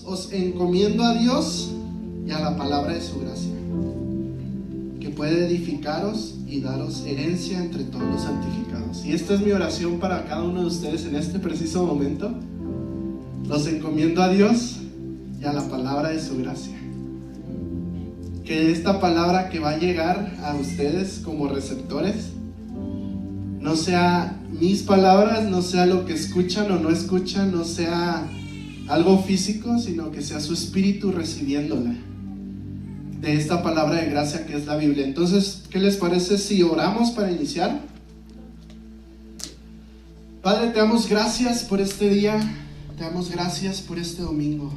Os encomiendo a Dios y a la palabra de su gracia, que puede edificaros y daros herencia entre todos los santificados. Y esta es mi oración para cada uno de ustedes en este preciso momento. Los encomiendo a Dios y a la palabra de su gracia. Que esta palabra que va a llegar a ustedes como receptores no sea mis palabras, no sea lo que escuchan o no escuchan, no sea algo físico, sino que sea su espíritu recibiéndola de esta palabra de gracia que es la Biblia. Entonces, ¿qué les parece si oramos para iniciar? Padre, te damos gracias por este día, te damos gracias por este domingo.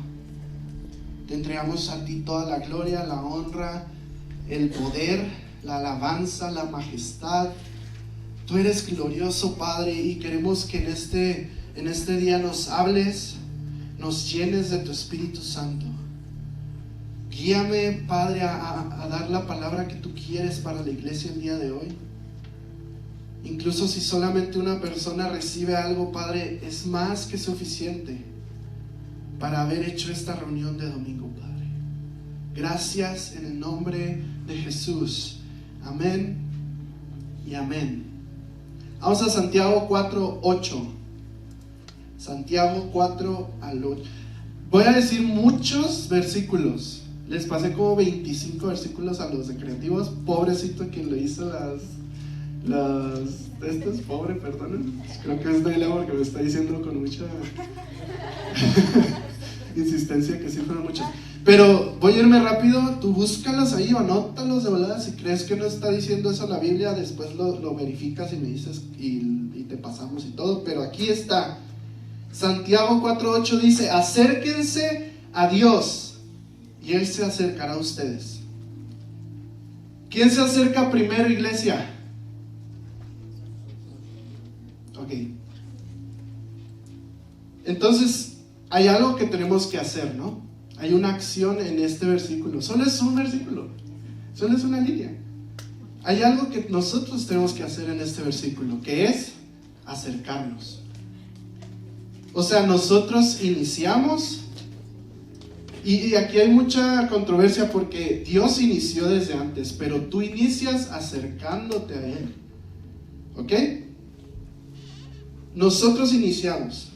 Te entregamos a ti toda la gloria, la honra, el poder, la alabanza, la majestad. Tú eres glorioso, Padre, y queremos que en este día nos hables, nos llenes de tu Espíritu Santo. Guíame, Padre, a dar la palabra que tú quieres para la iglesia el día de hoy. Incluso si solamente una persona recibe algo, Padre, es más que suficiente para haber hecho esta reunión de domingo, Padre. Gracias en el nombre de Jesús. Amén y amén. Vamos a Santiago 4:8. Santiago 4 al 8. Voy a decir muchos versículos. Les pasé como 25 versículos a los de creativos. Pobrecito quien le hizo esto es pobre, perdonen. Creo que es Bella porque me está diciendo con mucha insistencia que sí fueron muchos. Pero voy a irme rápido. Tú búscalos ahí o anótalos de volada. Si crees que no está diciendo eso la Biblia, después lo verificas y me dices y te pasamos y todo. Pero aquí está. Santiago 4:8 dice: acérquense a Dios y Él se acercará a ustedes. ¿Quién se acerca primero, iglesia? Ok. Entonces, hay algo que tenemos que hacer, ¿no? Hay una acción en este versículo. Solo es un versículo. Solo es una línea. Hay algo que nosotros tenemos que hacer en este versículo, que es acercarnos. O sea, nosotros iniciamos, y aquí hay mucha controversia porque Dios inició desde antes, pero tú inicias acercándote a Él. ¿Ok? Nosotros iniciamos.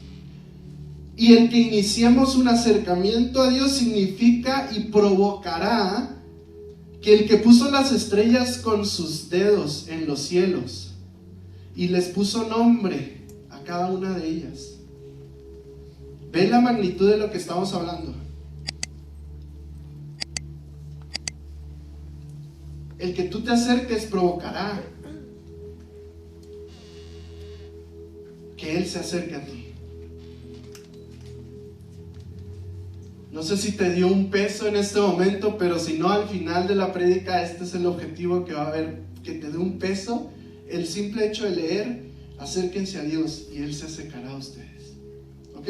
Y el que iniciemos un acercamiento a Dios significa y provocará que el que puso las estrellas con sus dedos en los cielos y les puso nombre a cada una de ellas. ¿Ven la magnitud de lo que estamos hablando? El que tú te acerques provocará que Él se acerque a ti. No sé si te dio un peso en este momento, pero si no, al final de la prédica este es el objetivo que va a haber, que te dé un peso. El simple hecho de leer: acérquense a Dios y Él se acercará a ustedes. ¿Ok?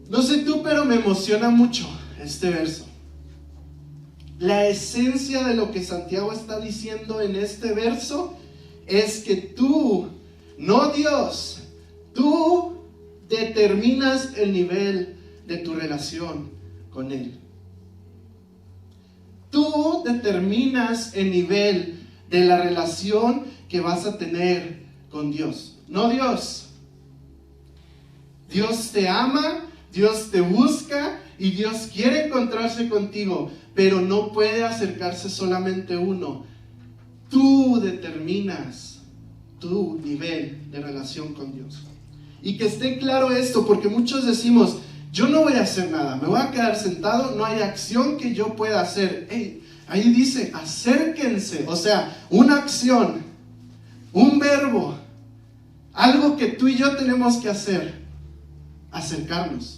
No sé tú, pero me emociona mucho este verso. La esencia de lo que Santiago está diciendo en este verso es que tú, no Dios, tú determinas el nivel de tu relación con Él. Tú determinas el nivel de la relación que vas a tener con Dios, no Dios. Dios te ama, Dios te busca y Dios quiere encontrarse contigo, pero no puede acercarse solamente uno. Tú determinas tu nivel de relación con Dios. Y que esté claro esto, porque muchos decimos: yo no voy a hacer nada, me voy a quedar sentado, no hay acción que yo pueda hacer. Hey, ahí dice: acérquense, o sea, una acción, un verbo, algo que tú y yo tenemos que hacer: acercarnos.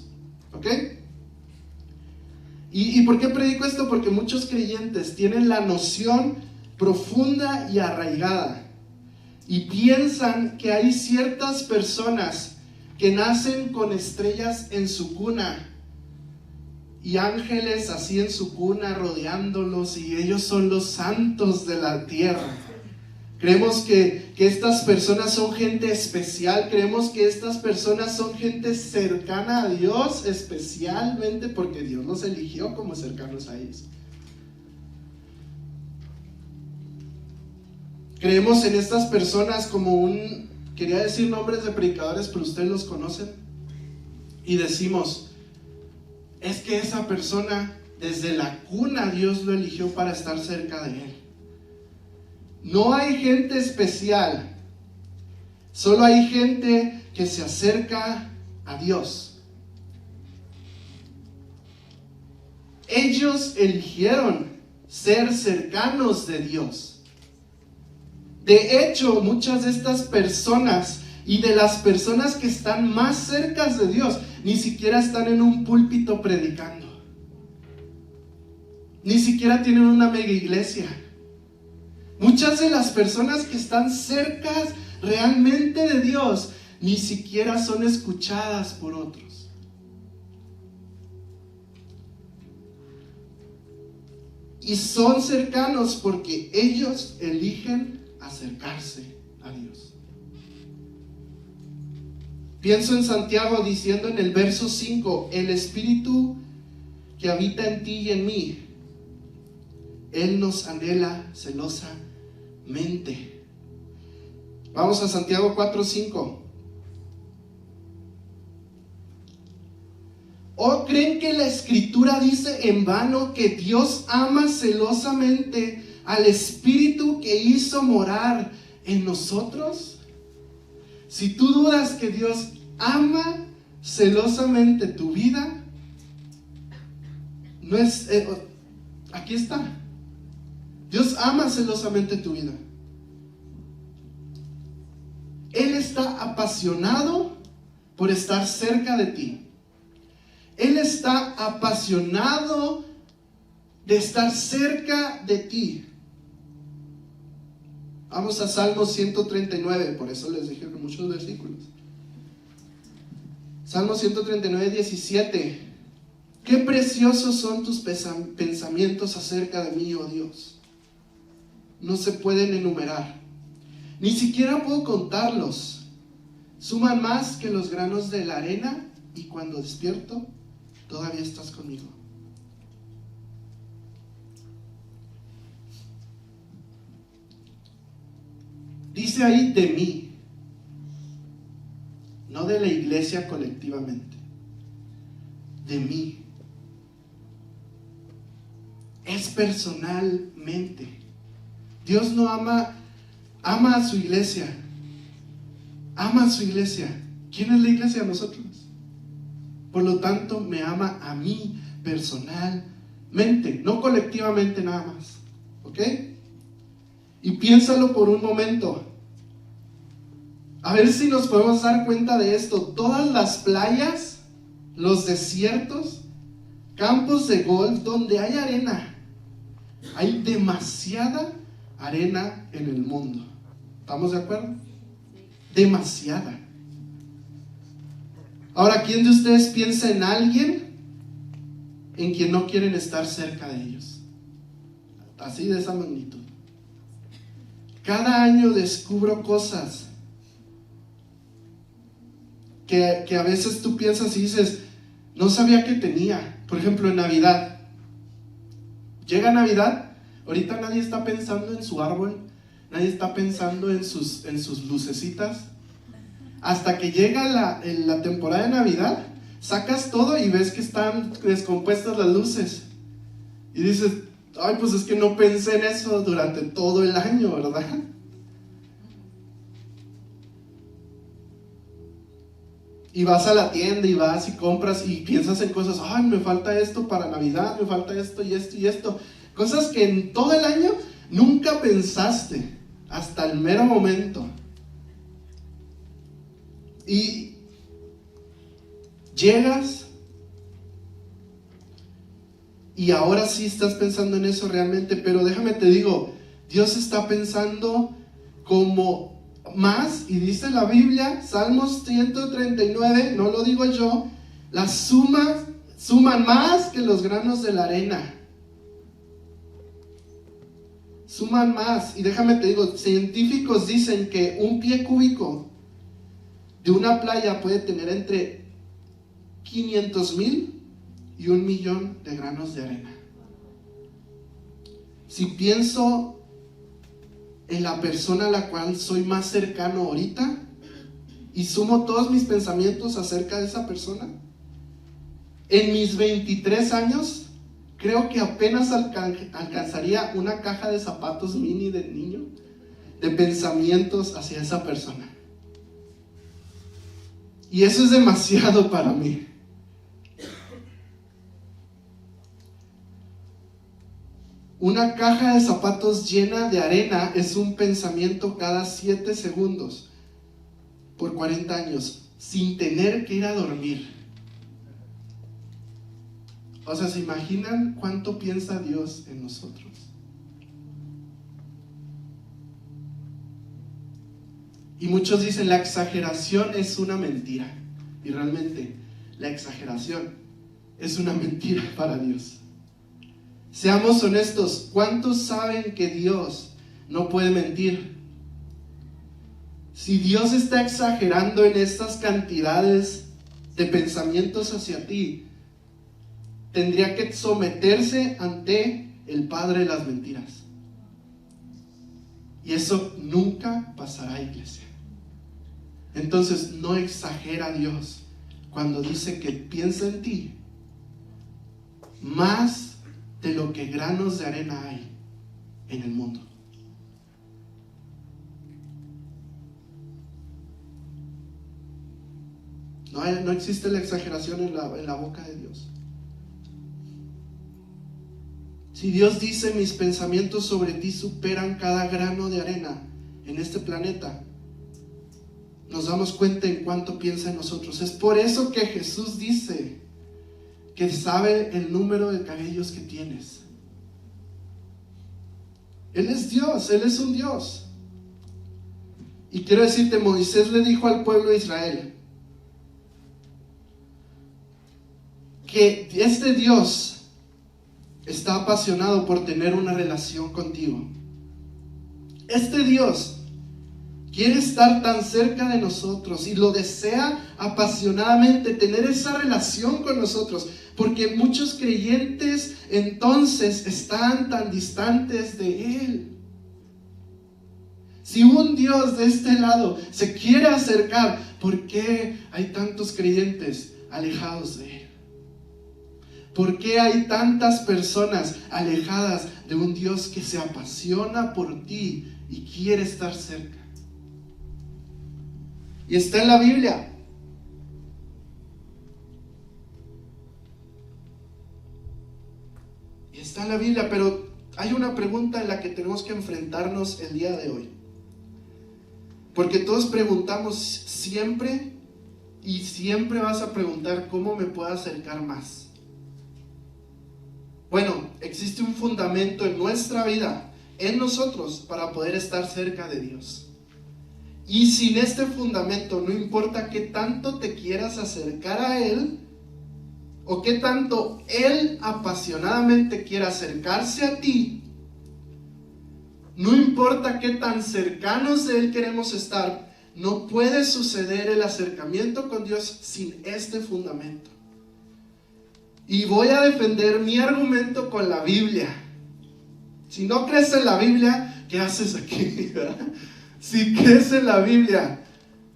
¿Ok? ¿Y por qué predico esto? Porque muchos creyentes tienen la noción profunda y arraigada y piensan que hay ciertas personas que nacen con estrellas en su cuna y ángeles así en su cuna rodeándolos, y ellos son los santos de la tierra. Creemos que estas personas son gente especial. Creemos que estas personas son gente cercana a Dios, especialmente porque Dios los eligió como cercanos a ellos. Creemos en estas personas como quería decir nombres de predicadores, pero ustedes los conocen. Y decimos, es que esa persona desde la cuna Dios lo eligió para estar cerca de Él. No hay gente especial, solo hay gente que se acerca a Dios. Ellos eligieron ser cercanos de Dios. De hecho, muchas de estas personas y de las personas que están más cerca de Dios, ni siquiera están en un púlpito predicando. Ni siquiera tienen una mega iglesia. Muchas de las personas que están cerca realmente de Dios, ni siquiera son escuchadas por otros. Y son cercanos porque ellos eligen acercarse a Dios. Pienso en Santiago diciendo en el verso 5, el Espíritu que habita en ti y en mí, Él nos anhela celosamente. Vamos a Santiago 4:5. ¿O creen que la Escritura dice en vano que Dios ama celosamente al Espíritu que hizo morar en nosotros? Si tú dudas que Dios ama celosamente tu vida, no es, aquí está. Dios ama celosamente tu vida. Él está apasionado por estar cerca de ti. Él está apasionado de estar cerca de ti. Vamos a Salmo 139, por eso les dije muchos versículos. Salmo 139, 17. Qué preciosos son tus pensamientos acerca de mí, oh Dios. No se pueden enumerar. Ni siquiera puedo contarlos. Suman más que los granos de la arena, y cuando despierto, todavía estás conmigo. Dice ahí de mí, no de la iglesia colectivamente, de mí. Es personalmente. Dios no ama a su iglesia, ama a su iglesia. ¿Quién es la iglesia? Nosotros. Por lo tanto, me ama a mí personalmente, no colectivamente nada más. ¿Ok? Y piénsalo por un momento. A ver si nos podemos dar cuenta de esto. Todas las playas, los desiertos, campos de golf donde hay arena, hay demasiada arena en el mundo. ¿Estamos de acuerdo? Demasiada. Ahora, ¿quién de ustedes piensa en alguien en quien no quieren estar cerca de ellos? Así, de esa magnitud. Cada año descubro cosas que a veces tú piensas y dices, no sabía que tenía. Por ejemplo, en Navidad. Llega Navidad, ahorita nadie está pensando en su árbol, nadie está pensando en sus lucecitas. Hasta que llega la temporada de Navidad, sacas todo y ves que están descompuestas las luces. Y dices, ay, pues es que no pensé en eso durante todo el año, ¿verdad? Y vas a la tienda y vas y compras y piensas en cosas, ay, me falta esto para Navidad, me falta esto y esto y esto. Cosas que en todo el año nunca pensaste hasta el mero momento. Y llegas y ahora sí estás pensando en eso realmente, pero déjame te digo, Dios está pensando como más, y dice la Biblia, Salmos 139, no lo digo yo, las suman más que los granos de la arena. suman más. Y déjame te digo, científicos dicen que un pie cúbico de una playa puede tener entre 500,000 y 1,000,000 de granos de arena. Si pienso en la persona a la cual soy más cercano ahorita y sumo todos mis pensamientos acerca de esa persona, en mis 23 años creo que apenas alcanzaría una caja de zapatos mini de niño de pensamientos hacia esa persona. Y eso es demasiado para mí. Una caja de zapatos llena de arena es un pensamiento cada 7 segundos por 40 años, sin tener que ir a dormir. O sea, ¿se imaginan cuánto piensa Dios en nosotros? Y muchos dicen, la exageración es una mentira. Y realmente, la exageración es una mentira para Dios. Seamos honestos, ¿cuántos saben que Dios no puede mentir? Si Dios está exagerando en estas cantidades de pensamientos hacia ti, tendría que someterse ante el Padre de las mentiras. Y eso nunca pasará, iglesia. Entonces, no exagera Dios cuando dice que piensa en ti más de lo que granos de arena hay en el mundo. No existe la exageración en la boca de Dios. Si Dios dice, mis pensamientos sobre ti superan cada grano de arena en este planeta, nos damos cuenta en cuánto piensa en nosotros. Es por eso que Jesús dice que sabe el número de cabellos que tienes. Él es Dios, Él es un Dios. Y quiero decirte, Moisés le dijo al pueblo de Israel que este Dios está apasionado por tener una relación contigo. Este Dios quiere estar tan cerca de nosotros y lo desea apasionadamente, tener esa relación con nosotros, porque muchos creyentes entonces están tan distantes de Él. Si un Dios de este lado se quiere acercar, ¿por qué hay tantos creyentes alejados de Él? ¿Por qué hay tantas personas alejadas de un Dios que se apasiona por ti y quiere estar cerca? Y está en la Biblia. Y está en la Biblia, pero hay una pregunta en la que tenemos que enfrentarnos el día de hoy. Porque todos preguntamos siempre, y siempre vas a preguntar, ¿cómo me puedo acercar más? Bueno, existe un fundamento en nuestra vida, en nosotros, para poder estar cerca de Dios. Y sin este fundamento, no importa qué tanto te quieras acercar a Él, o qué tanto Él apasionadamente quiera acercarse a ti, no importa qué tan cercanos de Él queremos estar, no puede suceder el acercamiento con Dios sin este fundamento. Y voy a defender mi argumento con la Biblia. Si no crees en la Biblia, ¿qué haces aquí? Si crees en la Biblia,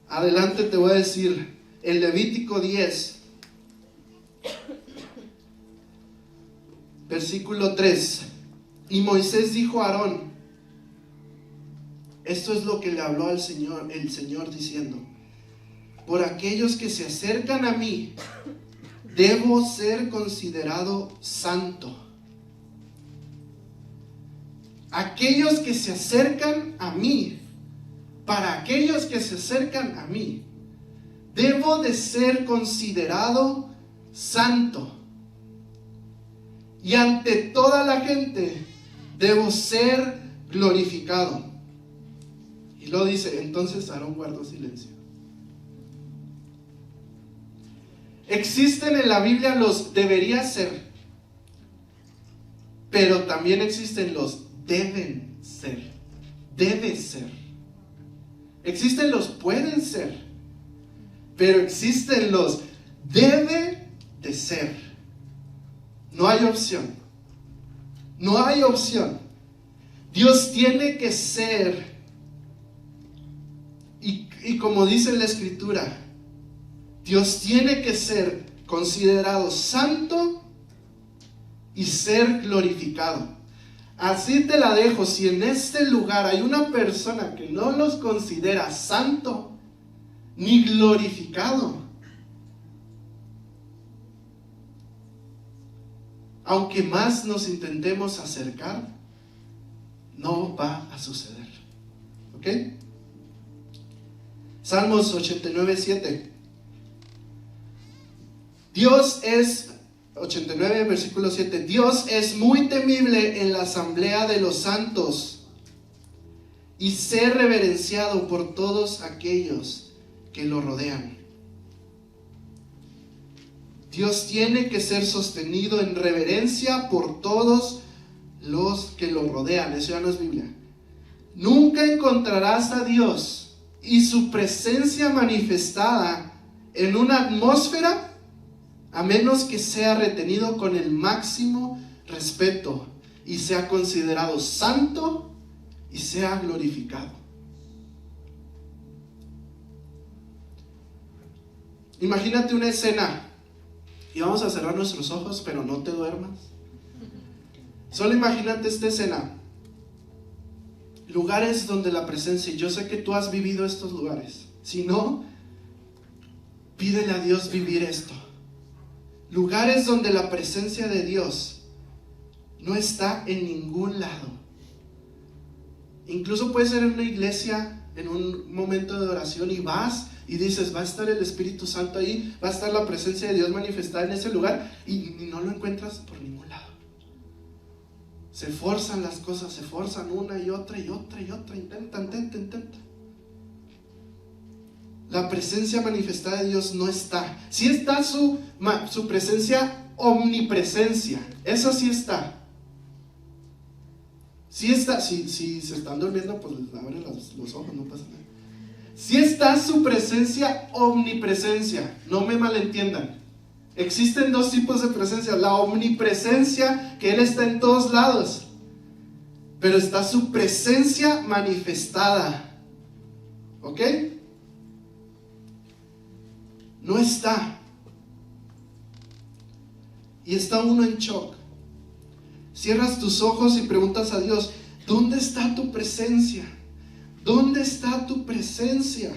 adelante te voy a decir, en Levítico 10, versículo 3, y Moisés dijo a Aarón, esto es lo que le habló al Señor, el Señor diciendo, por aquellos que se acercan a mí, debo ser considerado santo. Aquellos que se acercan a mí, para aquellos que se acercan a mí, debo de ser considerado santo. Y ante toda la gente, debo ser glorificado. Y lo dice, entonces Aarón guardó silencio. Existen en la Biblia los debería ser, pero también existen los deben ser, debe ser. Existen los pueden ser, pero existen los debe de ser. No hay opción. No hay opción. Dios tiene que ser. Y como dice la Escritura, Dios tiene que ser considerado santo y ser glorificado. Así te la dejo. Si en este lugar hay una persona que no los considera santo ni glorificado, aunque más nos intentemos acercar, no va a suceder. ¿Ok? Salmos 89:7. Dios es, 89 versículo 7, Dios es muy temible en la asamblea de los santos y ser reverenciado por todos aquellos que lo rodean. Dios tiene que ser sostenido en reverencia por todos los que lo rodean. Eso ya no es Biblia. Nunca encontrarás a Dios y su presencia manifestada en una atmósfera a menos que sea retenido con el máximo respeto y sea considerado santo y sea glorificado. Imagínate una escena, y vamos a cerrar nuestros ojos, pero no te duermas. Solo imagínate esta escena. Lugares donde la presencia, y yo sé que tú has vivido estos lugares. Si no, pídele a Dios vivir esto. Lugares donde la presencia de Dios no está en ningún lado. Incluso puede ser en una iglesia, en un momento de oración, y vas y dices, va a estar el Espíritu Santo ahí, va a estar la presencia de Dios manifestada en ese lugar, y no lo encuentras por ningún lado. Se forzan las cosas, se forzan una y otra y otra y otra, intentan. La presencia manifestada de Dios no está. Sí está su presencia, omnipresencia. Eso sí está. Sí está. Si se están durmiendo, pues les abren los ojos, no pasa nada. Sí está su presencia, omnipresencia. No me malentiendan. Existen dos tipos de presencia. La omnipresencia, que Él está en todos lados. Pero está su presencia manifestada. ¿Ok? No está. Y está uno en shock. Cierras tus ojos y preguntas a Dios, ¿dónde está tu presencia? ¿Dónde está tu presencia?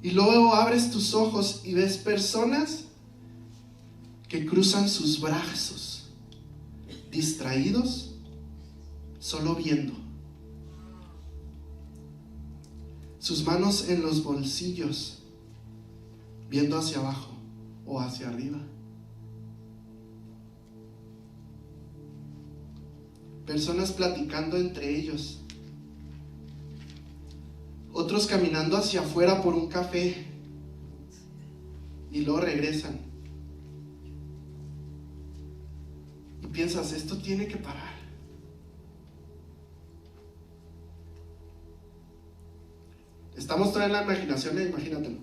Y luego abres tus ojos y ves personas que cruzan sus brazos, distraídos, solo viendo. Sus manos en los bolsillos, viendo hacia abajo o hacia arriba. Personas platicando entre ellos. Otros caminando hacia afuera por un café y luego regresan. Y piensas, esto tiene que parar. Estamos todavía en la imaginación, imagínatelo.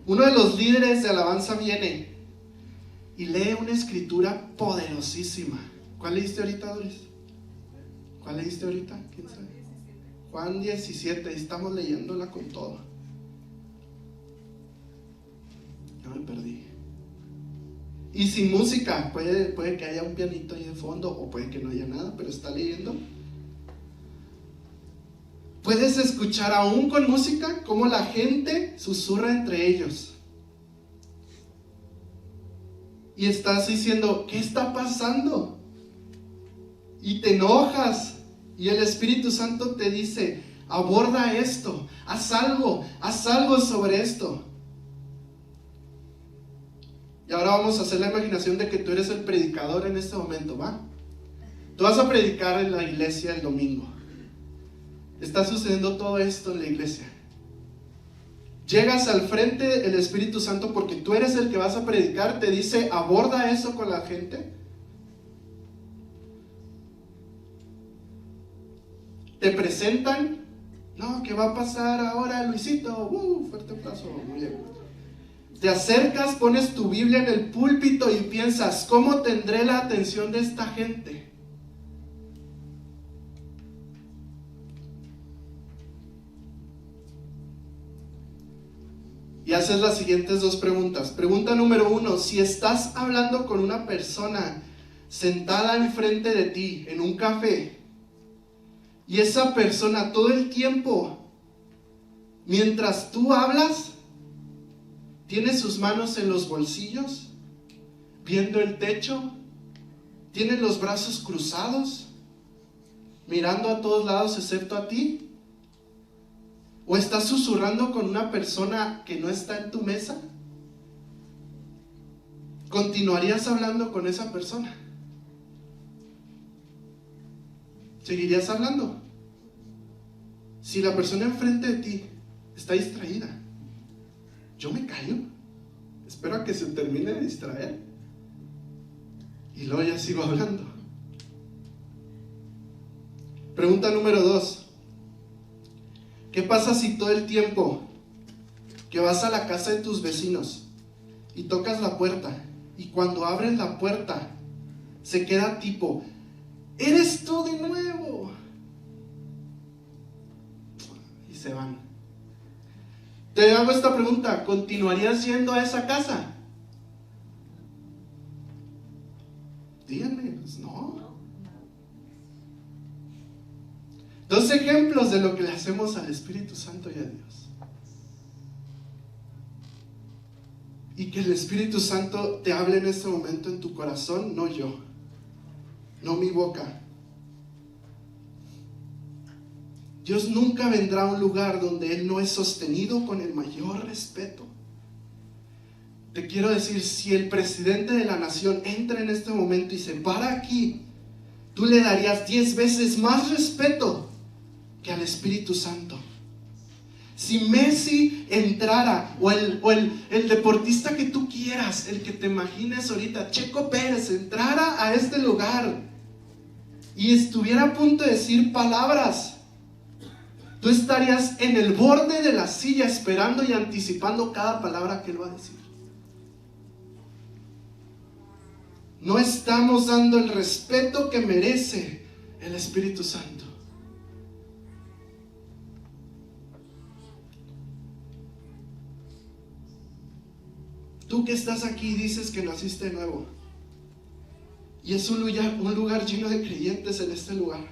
Uno de los líderes de alabanza viene y lee una escritura poderosísima. ¿Cuál leíste ahorita, Doris? ¿Cuál leíste ahorita? ¿Quién sabe? Juan 17, estamos leyéndola con todo. Ya me perdí. Y sin música, puede que haya un pianito ahí de fondo, o puede que no haya nada, pero está leyendo. Puedes escuchar aún con música cómo la gente susurra entre ellos. Y estás diciendo, ¿qué está pasando? Y te enojas. Y el Espíritu Santo te dice, aborda esto, haz algo sobre esto. Y ahora vamos a hacer la imaginación de que tú eres el predicador en este momento, ¿va? Tú vas a predicar en la iglesia el domingo. Está sucediendo todo esto en la iglesia. Llegas al frente, el Espíritu Santo, porque tú eres el que vas a predicar, te dice, aborda eso con la gente. te presentan, no, ¿qué va a pasar ahora, Luisito? Fuerte aplauso, muy bien. Te acercas, pones tu Biblia en el púlpito y piensas, ¿cómo tendré la atención de esta gente? Y haces las siguientes dos preguntas. Pregunta número 1, si estás hablando con una persona sentada enfrente de ti en un café, y esa persona todo el tiempo, mientras tú hablas, tiene sus manos en los bolsillos, viendo el techo, tiene los brazos cruzados, mirando a todos lados excepto a ti, o estás susurrando con una persona que no está en tu mesa, ¿continuarías hablando con esa persona? ¿Seguirías hablando? Si la persona enfrente de ti está distraída, yo me callo, espero a que se termine de distraer y luego ya sigo hablando. Pregunta número 2. ¿Qué pasa si todo el tiempo que vas a la casa de tus vecinos y tocas la puerta y cuando abres la puerta se queda tipo, ¿eres tú de nuevo? Y se van. Te hago esta pregunta, ¿continuarías yendo a esa casa? Díganme, pues no. 2 ejemplos de lo que le hacemos al Espíritu Santo y a Dios. Y que el Espíritu Santo te hable en este momento en tu corazón, no yo, no mi boca. Dios nunca vendrá a un lugar donde Él no es sostenido con el mayor respeto. Te quiero decir, si el presidente de la nación entra en este momento y se para aquí, tú le darías 10 veces más respeto que al Espíritu Santo. Si Messi entrara, o el deportista que tú quieras, el que te imagines ahorita, Checo Pérez, entrara a este lugar y estuviera a punto de decir palabras, tú estarías en el borde de la silla esperando y anticipando cada palabra que él va a decir. No estamos dando el respeto que merece el Espíritu Santo. Tú que estás aquí dices que naciste de nuevo. Y es un lugar lleno de creyentes en este lugar.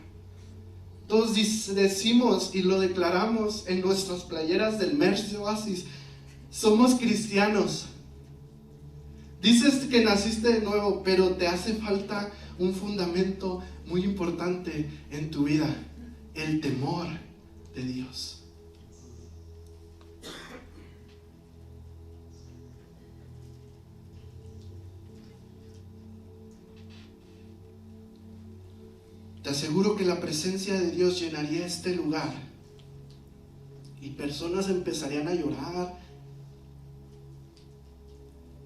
Todos decimos y lo declaramos en nuestras playeras del Mercy Oasis. Somos cristianos. Dices que naciste de nuevo, pero te hace falta un fundamento muy importante en tu vida: el temor de Dios. Te aseguro que la presencia de Dios llenaría este lugar y personas empezarían a llorar.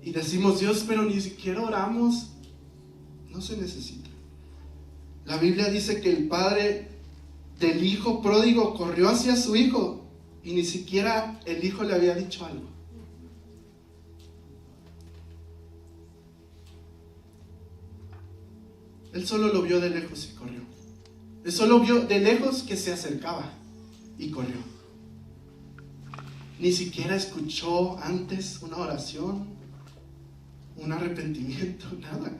Y decimos, Dios, pero ni siquiera oramos. No se necesita. La Biblia dice que el padre del hijo pródigo corrió hacia su hijo y ni siquiera el hijo le había dicho algo. Él solo lo vio de lejos y corrió. Él solo vio de lejos que se acercaba y corrió. Ni siquiera escuchó antes una oración, un arrepentimiento, nada.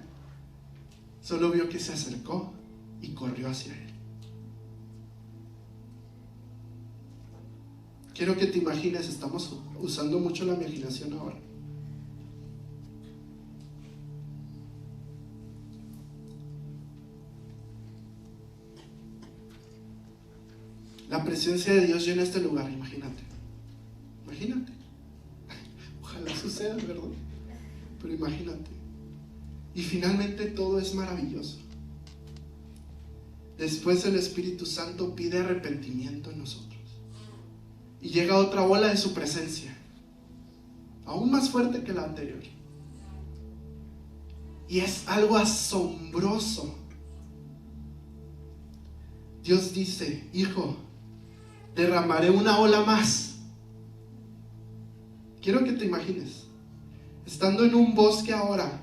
Solo vio que se acercó y corrió hacia él. Quiero que te imagines, estamos usando mucho la imaginación ahora. La presencia de Dios llena este lugar, imagínate. Imagínate. Ojalá suceda, ¿verdad? Pero imagínate. Y finalmente todo es maravilloso. Después el Espíritu Santo pide arrepentimiento en nosotros. Y llega otra ola de su presencia, aún más fuerte que la anterior. Y es algo asombroso. Dios dice: hijo, derramaré una ola más. Quiero que te imagines, estando en un bosque ahora,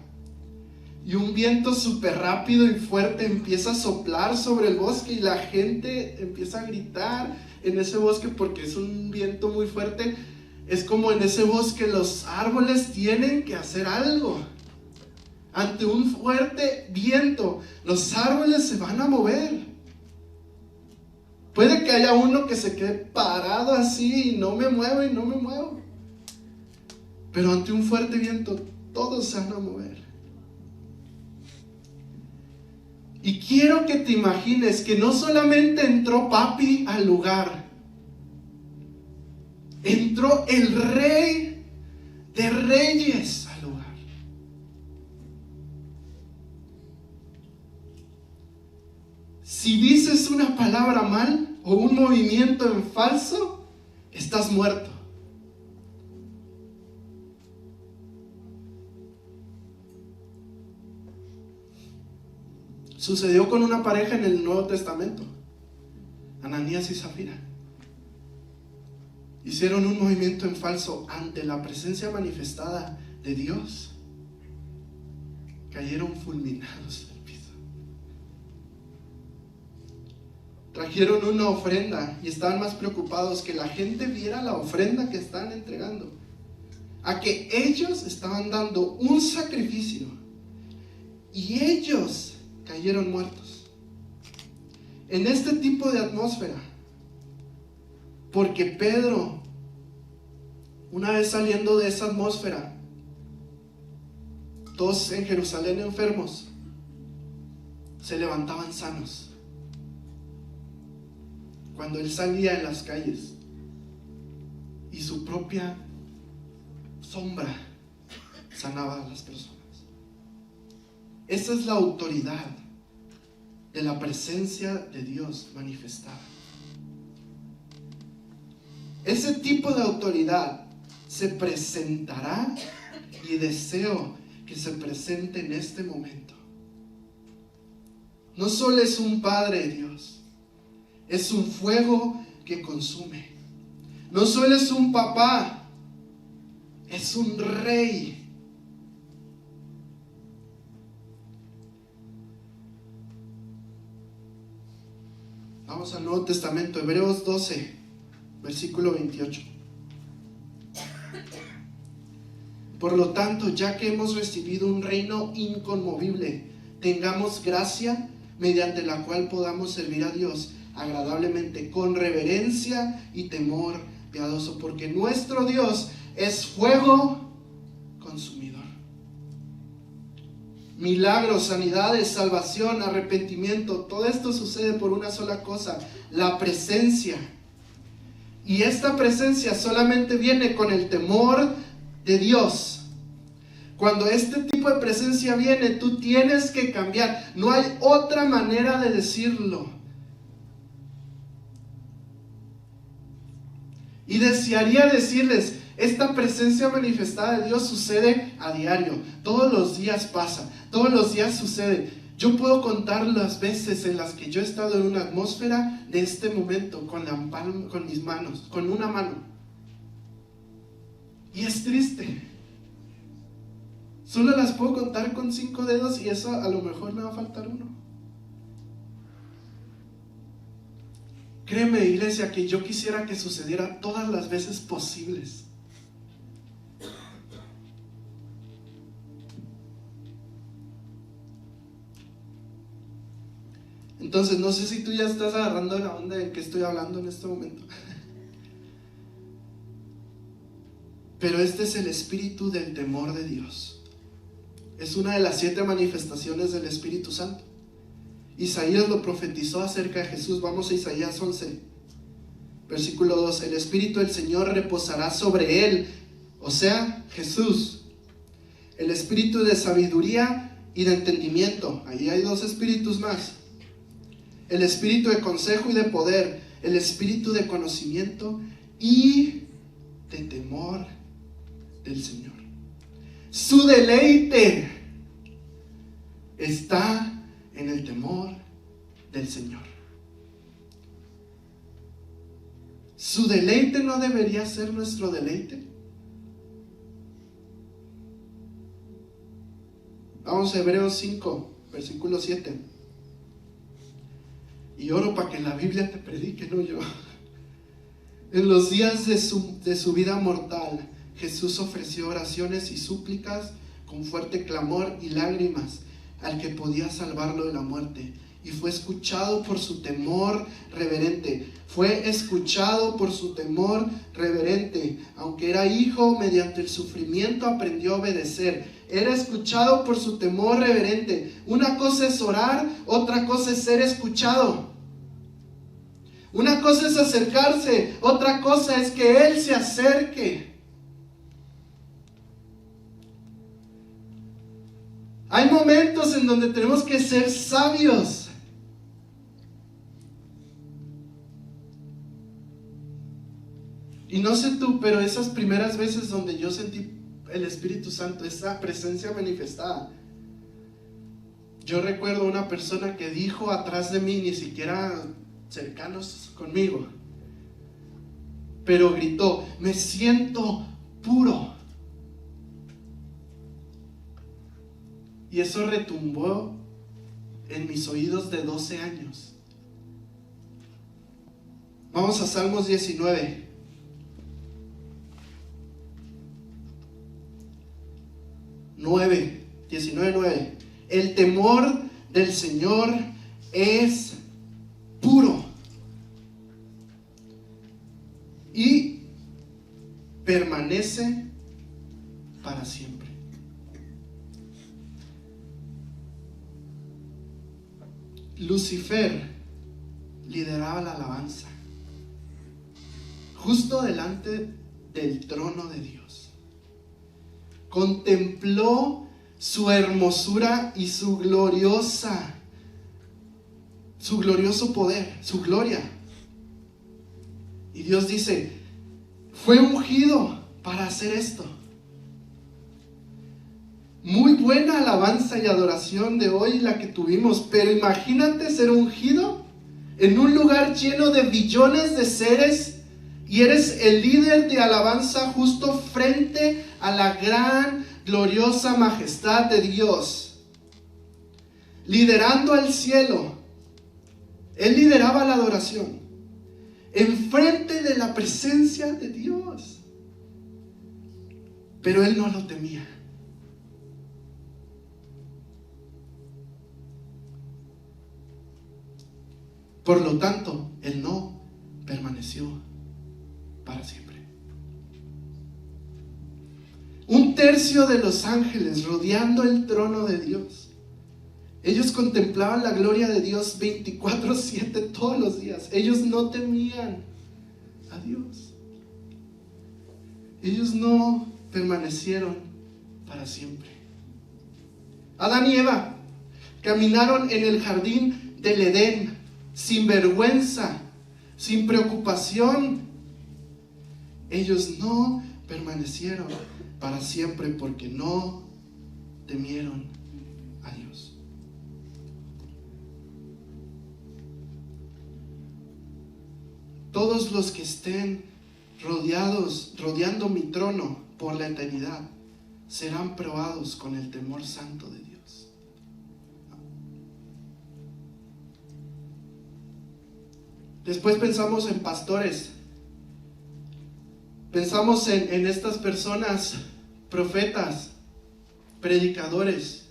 y un viento súper rápido y fuerte empieza a soplar sobre el bosque, y la gente empieza a gritar en ese bosque porque es un viento muy fuerte. Es como en ese bosque los árboles tienen que hacer algo. Ante un fuerte viento, los árboles se van a mover. Puede que haya uno que se quede parado así y no me muevo. Pero ante un fuerte viento, todos se van a mover. Y quiero que te imagines que no solamente entró papi al lugar, entró el Rey de Reyes al lugar. Si dices una palabra mal o un movimiento en falso, estás muerto. Sucedió con una pareja en el Nuevo Testamento, Ananías y Zafira. Hicieron un movimiento en falso ante la presencia manifestada de Dios. Cayeron fulminados del piso. Trajeron una ofrenda y estaban más preocupados que la gente viera la ofrenda que estaban entregando, a que ellos estaban dando un sacrificio y ellos cayeron muertos. En este tipo de atmósfera, porque Pedro, una vez saliendo de esa atmósfera, todos en Jerusalén enfermos se levantaban sanos. Cuando él salía en las calles y su propia sombra sanaba a las personas. Esa es la autoridad de la presencia de Dios manifestada. Ese tipo de autoridad se presentará, y deseo que se presente en este momento. No solo es un Padre Dios, es un fuego que consume. No solo es un papá, es un rey. Vamos al Nuevo Testamento, Hebreos 12, versículo 28. Por lo tanto, ya que hemos recibido un reino inconmovible, tengamos gracia mediante la cual podamos servir a Dios agradablemente, con reverencia y temor piadoso, porque nuestro Dios es fuego consumidor. Milagros, sanidades, salvación, arrepentimiento, todo esto sucede por una sola cosa: la presencia. Y esta presencia solamente viene con el temor de Dios. Cuando este tipo de presencia viene, tú tienes que cambiar. No hay otra manera de decirlo. Y desearía decirles, esta presencia manifestada de Dios sucede a diario. Todos los días pasa, todos los días sucede. Yo puedo contar las veces en las que yo he estado en una atmósfera de este momento, con mis manos, con una mano. Y es triste. Solo las puedo contar con 5 dedos, y eso a lo mejor me va a faltar uno. Créeme, iglesia, que yo quisiera que sucediera todas las veces posibles. Entonces, no sé si tú ya estás agarrando la onda de que estoy hablando en este momento. Pero este es el espíritu del temor de Dios. Es una de las 7 manifestaciones del Espíritu Santo. Isaías lo profetizó acerca de Jesús. Vamos a Isaías 11, versículo 2. El Espíritu del Señor reposará sobre él, o sea, Jesús. El espíritu de sabiduría y de entendimiento. Ahí hay 2 espíritus más. El espíritu de consejo y de poder. El espíritu de conocimiento y de temor del Señor. Su deleite está en el temor del Señor. ¿Su deleite no debería ser nuestro deleite? Vamos a Hebreos 5, versículo 7. Y oro para que la Biblia te predique, no yo. En los días de su vida mortal, Jesús ofreció oraciones y súplicas con fuerte clamor y lágrimas al que podía salvarlo de la muerte. Y fue escuchado por su temor reverente. Fue escuchado por su temor reverente. Aunque era hijo, mediante el sufrimiento aprendió a obedecer. Era escuchado por su temor reverente. Una cosa es orar, otra cosa es ser escuchado. Una cosa es acercarse, otra cosa es que Él se acerque. Hay momentos en donde tenemos que ser sabios. Y no sé tú, pero esas primeras veces donde yo sentí el Espíritu Santo, esa presencia manifestada, yo recuerdo una persona que dijo atrás de mí, ni siquiera cercanos conmigo, pero gritó: me siento puro. Y eso retumbó en mis oídos de 12 años. Vamos a Salmos 19. 19:9. El temor del Señor es puro y permanece para siempre. Lucifer lideraba la alabanza justo delante del trono de Dios. Contempló su hermosura y su glorioso poder, su gloria. Y Dios dice: fue ungido para hacer esto. Muy buena alabanza y adoración de hoy la que tuvimos, pero imagínate ser ungido en un lugar lleno de billones de seres y eres el líder de alabanza justo frente a la gran, gloriosa majestad de Dios, liderando al cielo. Él lideraba la adoración enfrente de la presencia de Dios, pero él no lo temía. Por lo tanto, él no permaneció para siempre. Un tercio de los ángeles rodeando el trono de Dios. Ellos contemplaban la gloria de Dios 24/7 todos los días. Ellos no temían a Dios. Ellos no permanecieron para siempre. Adán y Eva caminaron en el jardín del Edén sin vergüenza, sin preocupación. Ellos no permanecieron para siempre porque no temieron a Dios. Todos los que estén rodeando mi trono por la eternidad serán probados con el temor santo de Dios. Después pensamos en pastores. Pensamos en estas personas, profetas, predicadores.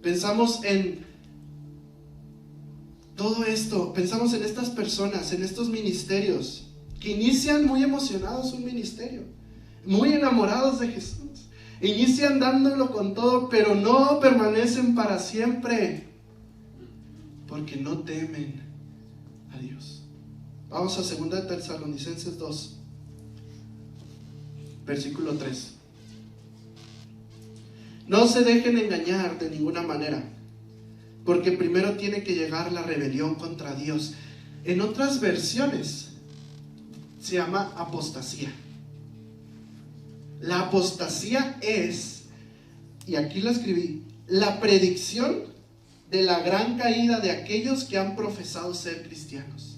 Pensamos en todo esto. Pensamos en estas personas, en estos ministerios que inician muy emocionados un ministerio, muy enamorados de Jesús. Inician dándolo con todo, pero no permanecen para siempre porque no temen a Dios. Vamos a 2 Tesalonicenses 2. Versículo 3. No se dejen engañar de ninguna manera, porque primero tiene que llegar la rebelión contra Dios. En otras versiones se llama apostasía. La apostasía es, y aquí la escribí, la predicción de la gran caída de aquellos que han profesado ser cristianos.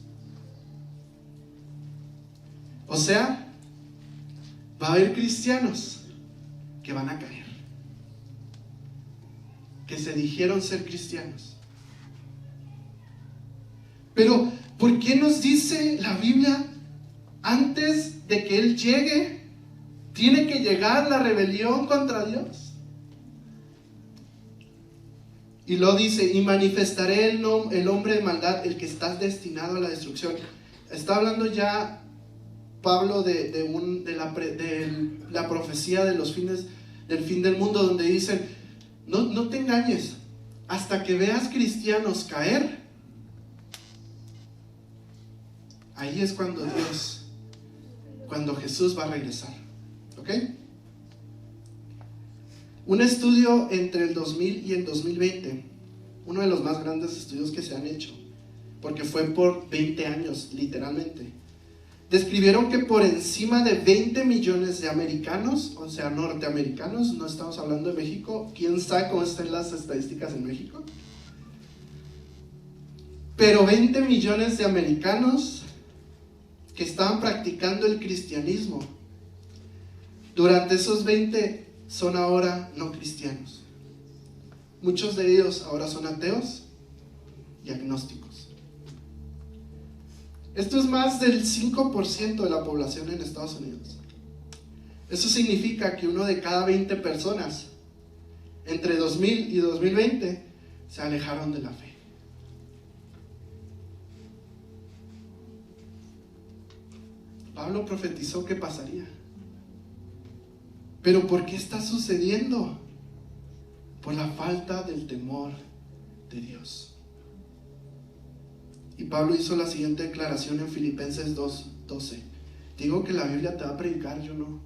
O sea, va a haber cristianos que van a caer, que se dijeron ser cristianos. Pero, ¿por qué nos dice la Biblia antes de que Él llegue, tiene que llegar la rebelión contra Dios? Y lo dice, y manifestaré el hombre de maldad, el que está destinado a la destrucción. Está hablando ya Pablo de la profecía de los fines, del fin del mundo, donde dicen, no te engañes, hasta que veas cristianos caer, ahí es cuando Jesús va a regresar. ¿Ok? Un estudio entre el 2000 y el 2020, uno de los más grandes estudios que se han hecho, porque fue por 20 años, literalmente, describieron que por encima de 20 millones de americanos, o sea, norteamericanos, no estamos hablando de México, ¿quién sabe cómo están las estadísticas en México? Pero 20 millones de americanos que estaban practicando el cristianismo, durante esos 20 son ahora no cristianos. Muchos de ellos ahora son ateos y agnósticos. Esto es más del 5% de la población en Estados Unidos. Eso significa que uno de cada 20 personas entre 2000 y 2020 se alejaron de la fe. Pablo profetizó que pasaría. Pero ¿por qué está sucediendo? Por la falta del temor de Dios. Y Pablo hizo la siguiente declaración en Filipenses 2:12. Digo que la Biblia te va a predicar, yo no.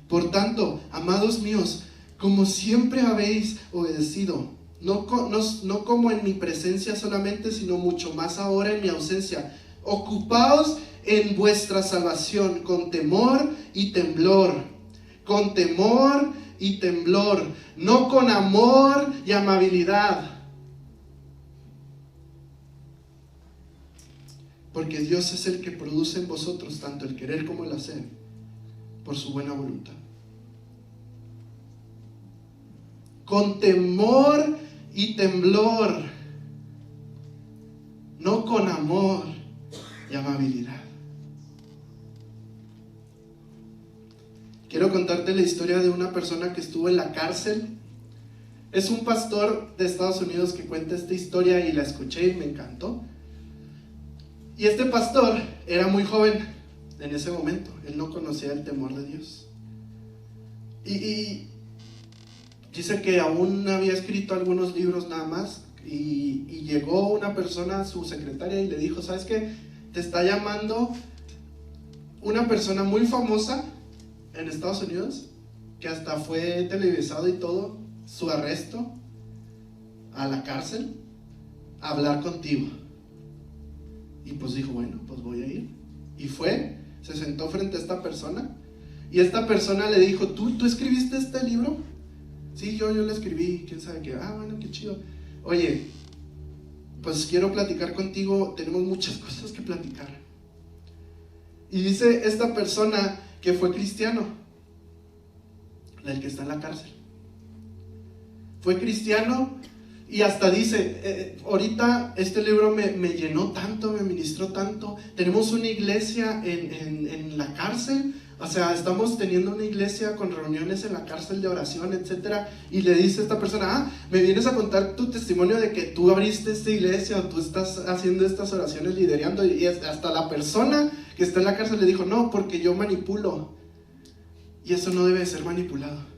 Por tanto, amados míos, como siempre habéis obedecido, no como en mi presencia solamente, sino mucho más ahora en mi ausencia, ocupaos en vuestra salvación con temor y temblor, no con amor y amabilidad, porque Dios es el que produce en vosotros tanto el querer como el hacer por su buena voluntad. Con temor y temblor, no con amor y amabilidad. Quiero contarte la historia de una persona que estuvo en la cárcel. Es un pastor de Estados Unidos que cuenta esta historia y la escuché y me encantó. Y este pastor era muy joven en ese momento. Él no conocía el temor de Dios. Y dice que aún había escrito algunos libros nada más. Y llegó una persona, su secretaria, y le dijo, ¿sabes qué? Te está llamando una persona muy famosa en Estados Unidos, que hasta fue televisado y todo, su arresto a la cárcel, a hablar contigo. Y pues dijo, bueno, pues voy a ir. Y fue, se sentó frente a esta persona, y esta persona le dijo, ¿tú escribiste este libro? Sí, yo lo escribí, quién sabe qué. Bueno, qué chido. Oye, pues quiero platicar contigo, tenemos muchas cosas que platicar. Y dice esta persona que fue cristiano, el que está en la cárcel. Fue cristiano y hasta dice, ahorita este libro me llenó tanto, me ministró tanto. Tenemos una iglesia en la cárcel, o sea, estamos teniendo una iglesia con reuniones en la cárcel de oración, etcétera. Y le dice a esta persona, me vienes a contar tu testimonio de que tú abriste esta iglesia o tú estás haciendo estas oraciones, liderando. Y hasta la persona que está en la cárcel le dijo, no, porque yo manipulo. Y eso no debe ser manipulado.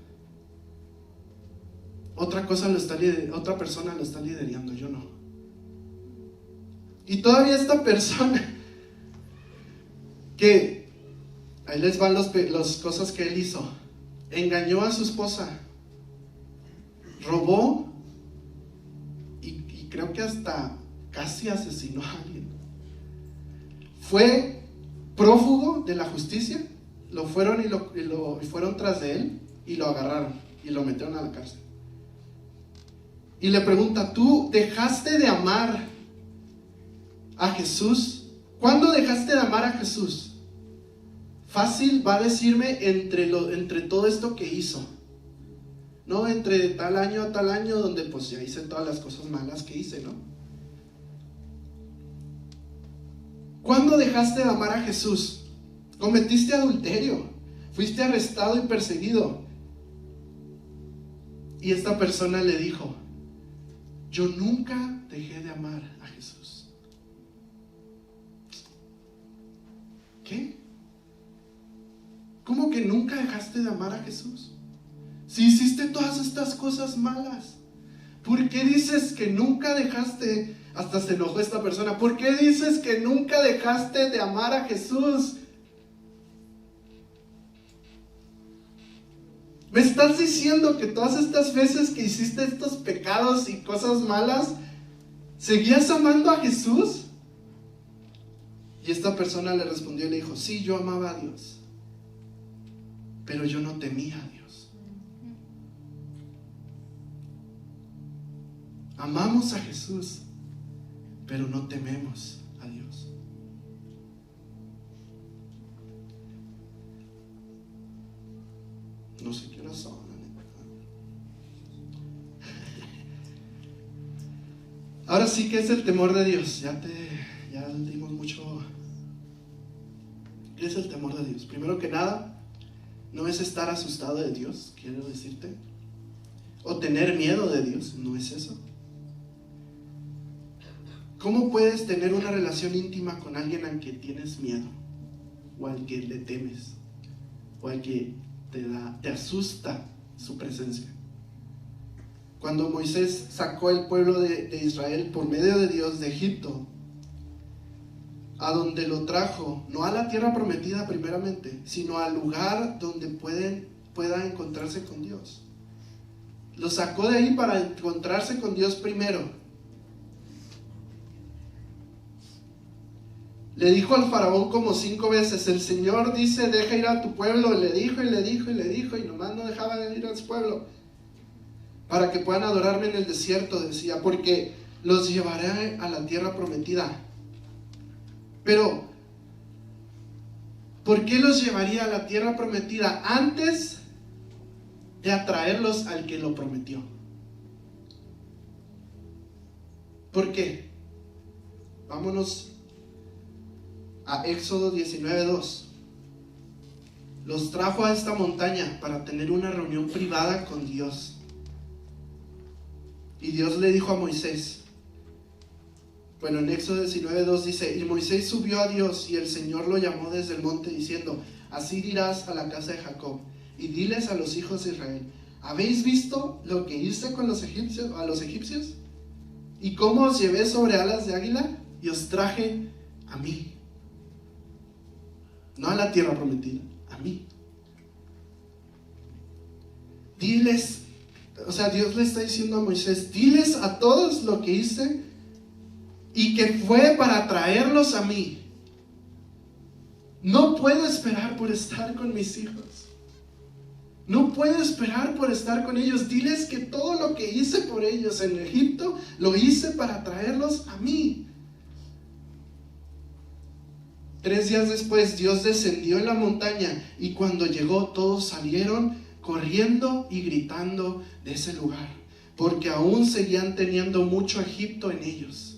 Otra persona lo está liderando, yo no. Y todavía esta persona, que ahí les van las cosas que él hizo. Engañó a su esposa, robó y creo que hasta casi asesinó a alguien. Fue prófugo de la justicia. Lo fueron y fueron tras de él y lo agarraron y lo metieron a la cárcel. Y le pregunta, ¿tú dejaste de amar a Jesús? ¿Cuándo dejaste de amar a Jesús? fácil va a decirme entre todo esto que hizo. No entre tal año a tal año, donde pues ya hice todas las cosas malas que hice, ¿no? ¿Cuándo dejaste de amar a Jesús? Cometiste adulterio, fuiste arrestado y perseguido. Y esta persona le dijo: yo nunca dejé de amar a Jesús. ¿Qué? ¿Cómo que nunca dejaste de amar a Jesús? Si hiciste todas estas cosas malas, ¿por qué dices que nunca dejaste? Hasta se enojó esta persona. ¿Por qué dices que nunca dejaste de amar a Jesús? ¿Me estás diciendo que todas estas veces que hiciste estos pecados y cosas malas, seguías amando a Jesús? Y esta persona le respondió y le dijo: sí, yo amaba a Dios, pero yo no temía a Dios. Amamos a Jesús, pero no tememos a Dios. No sé qué hora son, Ahora sí, que es el temor de Dios. Ya dimos mucho. ¿Qué es el temor de Dios? Primero que nada, no es estar asustado de Dios, quiero decirte, o tener miedo de Dios, no es eso. ¿Cómo puedes tener una relación íntima con alguien al que tienes miedo? O al que le temes, o al que te asusta su presencia. Cuando Moisés sacó el pueblo de Israel por medio de Dios de Egipto, a donde lo trajo, no a la tierra prometida primeramente, sino al lugar donde pueda encontrarse con Dios. Lo sacó de ahí para encontrarse con Dios primero. Le dijo al faraón como 5 veces: el Señor dice, deja ir a tu pueblo. Le dijo y le dijo y le dijo, y nomás no dejaba de ir a su pueblo, para que puedan adorarme en el desierto, decía, porque los llevaré a la tierra prometida. Pero, ¿por qué los llevaría a la tierra prometida antes de atraerlos al que lo prometió? ¿Por qué? Vámonos a Éxodo 19:2. Los trajo a esta montaña para tener una reunión privada con Dios. Y Dios le dijo a Moisés, bueno, en Éxodo 19:2 dice: y Moisés subió a Dios, y el Señor lo llamó desde el monte diciendo: así dirás a la casa de Jacob, y diles a los hijos de Israel: ¿habéis visto lo que hice con los egipcios? ¿Y cómo os llevé sobre alas de águila? Y os traje a mí. No a la tierra prometida, a mí. Diles, o sea, Dios le está diciendo a Moisés: diles a todos lo que hice y que fue para traerlos a mí. No puedo esperar por estar con mis hijos. No puedo esperar por estar con ellos. Diles que todo lo que hice por ellos en Egipto, lo hice para traerlos a mí. 3 días después, Dios descendió en la montaña, y cuando llegó, todos salieron corriendo y gritando de ese lugar, porque aún seguían teniendo mucho Egipto en ellos.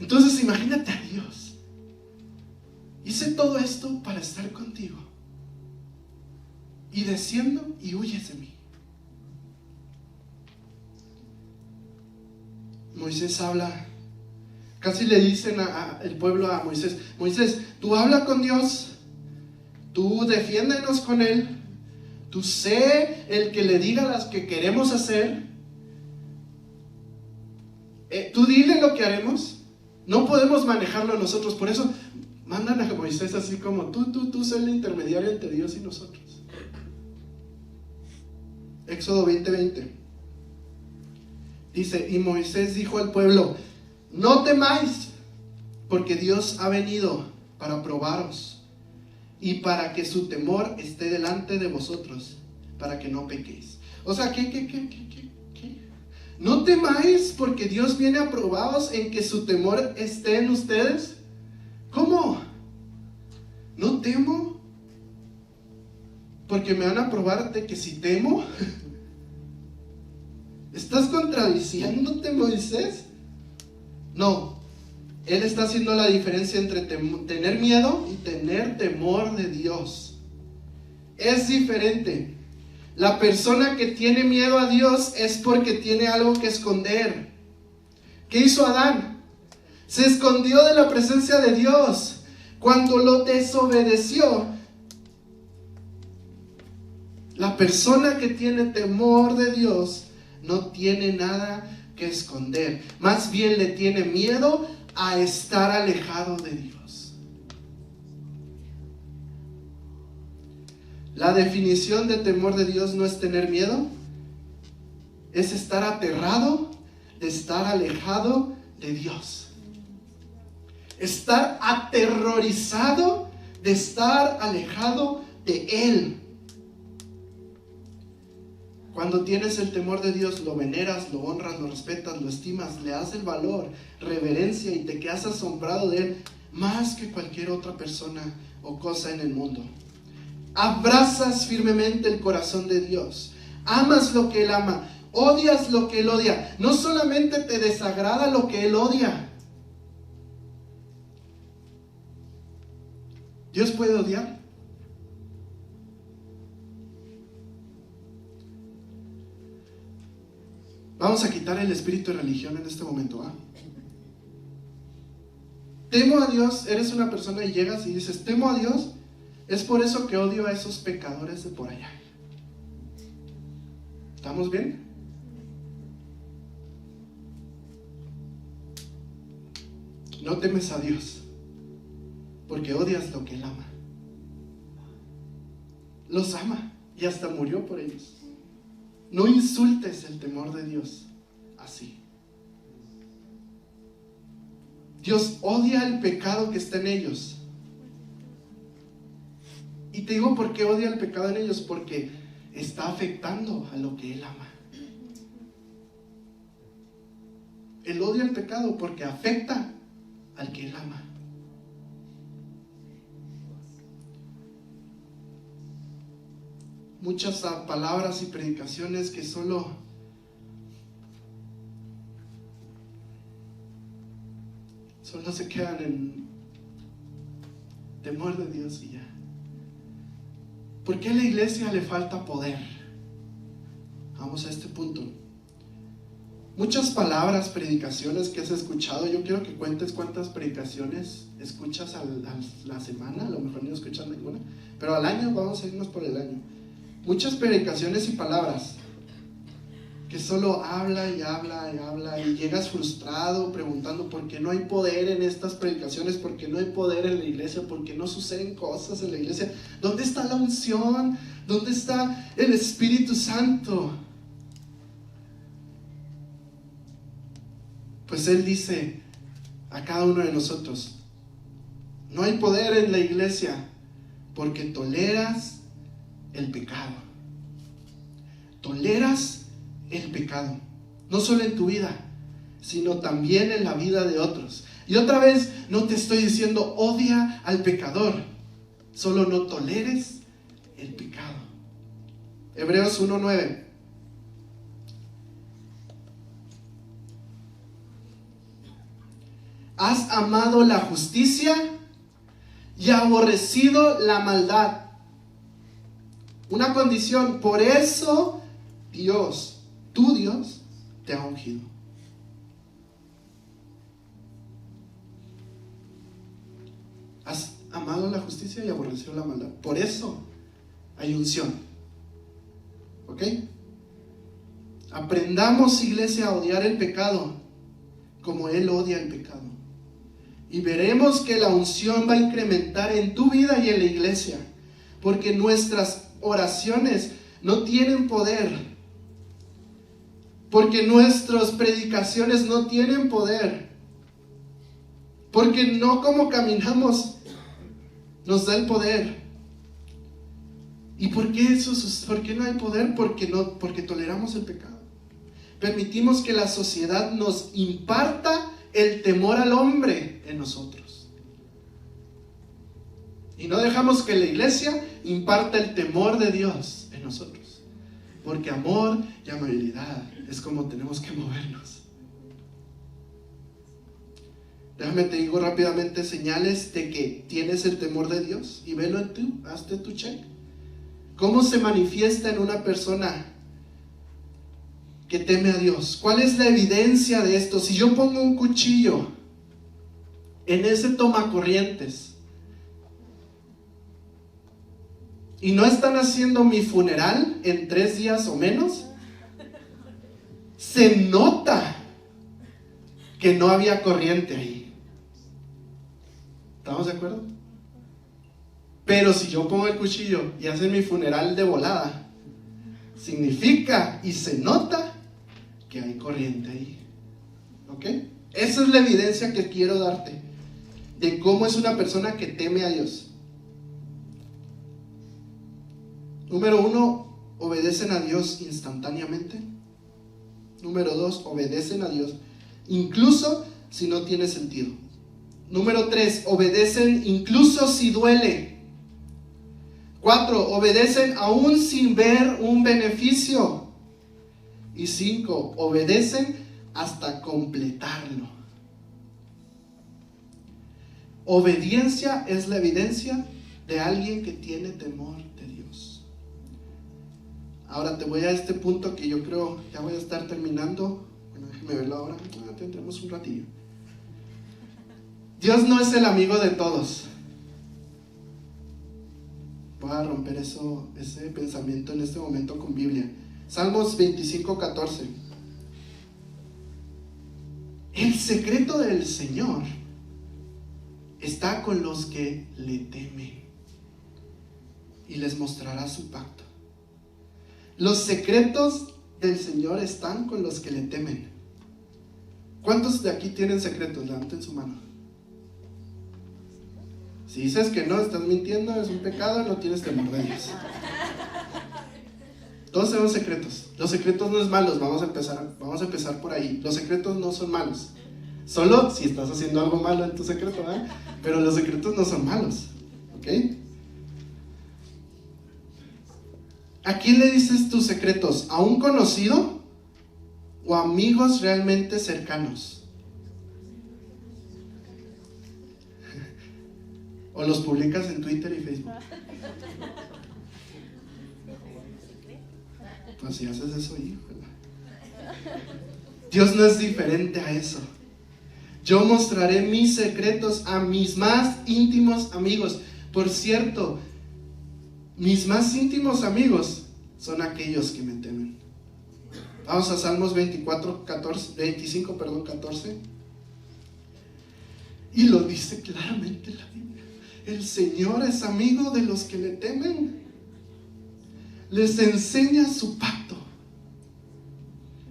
Entonces imagínate a Dios: hice todo esto para estar contigo, y desciendo y huyes de mí. Moisés habla, casi le dicen el pueblo a Moisés: Moisés, tú habla con Dios, tú defiéndenos con Él, tú sé el que le diga las que queremos hacer, tú dile lo que haremos. No podemos manejarlo nosotros, por eso mandan a Moisés así como tú sé el intermediario entre Dios y nosotros. Éxodo 20:20 dice: y Moisés dijo al pueblo: no temáis, porque Dios ha venido para probaros, y para que su temor esté delante de vosotros, para que no pequéis. O sea, ¿qué? ¿No temáis porque Dios viene a probaros en que su temor esté en ustedes? ¿Cómo? temo porque me van a probar de que si temo. ¿Estás contradiciéndote, Moisés? No, él está haciendo la diferencia entre tener miedo y tener temor de Dios. Es diferente. La persona que tiene miedo a Dios es porque tiene algo que esconder. ¿Qué hizo Adán? Se escondió de la presencia de Dios. Cuando lo desobedeció, la persona que tiene temor de Dios no tiene nada que esconder. Más bien le tiene miedo a estar alejado de Dios. La definición de temor de Dios no es tener miedo, es estar aterrado de estar alejado de Dios. Estar aterrorizado de estar alejado de Él. Cuando tienes el temor de Dios, lo veneras, lo honras, lo respetas, lo estimas, le das el valor, reverencia y te quedas asombrado de Él más que cualquier otra persona o cosa en el mundo. Abrazas firmemente el corazón de Dios. Amas lo que Él ama. Odias lo que Él odia. No solamente te desagrada lo que Él odia. ¿Dios puede odiar? Vamos a quitar el espíritu de religión en este momento. Temo a Dios. Eres una persona y llegas y dices, temo a Dios. Es por eso que odio a esos pecadores de por allá. ¿Estamos bien? No temes a Dios porque odias lo que Él ama. Los ama y hasta murió por ellos. No insultes el temor de Dios así. Dios odia el pecado que está en ellos. Y te digo por qué odia el pecado en ellos, porque está afectando a lo que Él ama. Él odia el pecado porque afecta al que Él ama. Muchas palabras y predicaciones que solo se quedan en temor de Dios y ya. ¿Por qué a la iglesia le falta poder? Vamos a este punto. Muchas palabras, predicaciones que has escuchado. Yo quiero que cuentes cuántas predicaciones escuchas a la semana. A lo mejor no escuchas ninguna, pero al año, vamos a irnos por el año. Muchas predicaciones y palabras que solo habla y habla y habla, y llegas frustrado preguntando por qué no hay poder en estas predicaciones, por qué no hay poder en la iglesia, por qué no suceden cosas en la iglesia. ¿Dónde está la unción? ¿Dónde está el Espíritu Santo? Pues Él dice a cada uno de nosotros, no hay poder en la iglesia porque toleras el pecado. Toleras el pecado, no solo en tu vida, sino también en la vida de otros. Y otra vez, no te estoy diciendo odia al pecador, solo no toleres el pecado. Hebreos 1:9. Has amado la justicia y aborrecido la maldad. Una condición, por eso Dios, tu Dios, te ha ungido. Has amado la justicia y aborrecido la maldad. Por eso hay unción. ¿Ok? Aprendamos, iglesia, a odiar el pecado como Él odia el pecado. Y veremos que la unción va a incrementar en tu vida y en la iglesia. Porque nuestras oraciones no tienen poder. Porque nuestras predicaciones no tienen poder. Porque no como caminamos nos da el poder. ¿Y por qué no hay poder? Porque toleramos el pecado. Permitimos que la sociedad nos imparta el temor al hombre en nosotros. Y no dejamos que la iglesia imparta el temor de Dios en nosotros. Porque amor y amabilidad es como tenemos que movernos. Déjame te digo rápidamente señales de que tienes el temor de Dios. Y velo en tú, hazte tu check. ¿Cómo se manifiesta en una persona que teme a Dios? ¿Cuál es la evidencia de esto? Si yo pongo un cuchillo en ese tomacorrientes y no están haciendo mi funeral en 3 días o menos, se nota que no había corriente ahí. ¿Estamos de acuerdo? Pero si yo pongo el cuchillo y hacen mi funeral de volada, significa y se nota que hay corriente ahí. ¿Ok? Esa es la evidencia que quiero darte de cómo es una persona que teme a Dios. Número 1, obedecen a Dios instantáneamente. Número 2, obedecen a Dios incluso si no tiene sentido. Número 3, obedecen incluso si duele. 4, obedecen aún sin ver un beneficio. Y 5, obedecen hasta completarlo. Obediencia es la evidencia de alguien que tiene temor de Dios. Ahora te voy a este punto que yo creo ya voy a estar terminando. Bueno, déjeme verlo ahora. Tendremos un ratillo. Dios no es el amigo de todos. Voy a romper ese pensamiento en este momento con Biblia. Salmos 25:14. El secreto del Señor está con los que le temen y les mostrará su pacto. Los secretos del Señor están con los que le temen. ¿Cuántos de aquí tienen secretos? Levanten su mano. Si dices que no, estás mintiendo, es un pecado, no tienes temor de Dios. Todos tenemos secretos. Los secretos no es malos, vamos a empezar por ahí. Los secretos no son malos. Solo si estás haciendo algo malo en tu secreto, ¿eh? Pero los secretos no son malos. ¿Ok? ¿A quién le dices tus secretos? ¿A un conocido o a amigos realmente cercanos? ¿O los publicas en Twitter y Facebook? Pues si haces eso, híjole. Dios no es diferente a eso. Yo mostraré mis secretos a mis más íntimos amigos. Por cierto, mis más íntimos amigos son aquellos que me temen. Vamos a Salmos 25:14. Y lo dice claramente la Biblia. El Señor es amigo de los que le temen. Les enseña su pacto.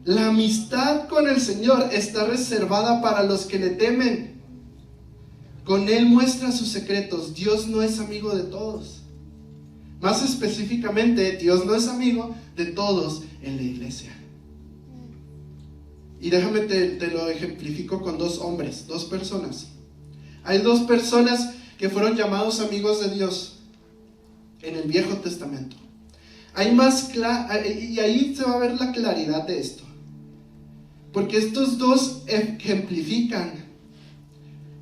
La amistad con el Señor está reservada para los que le temen. Con Él muestra sus secretos. Dios no es amigo de todos. Más específicamente, Dios no es amigo de todos en la iglesia. Y déjame te lo ejemplifico con 2 hombres, 2 personas. Hay 2 personas que fueron llamados amigos de Dios en el Viejo Testamento. Y ahí se va a ver la claridad de esto. Porque estos 2 ejemplifican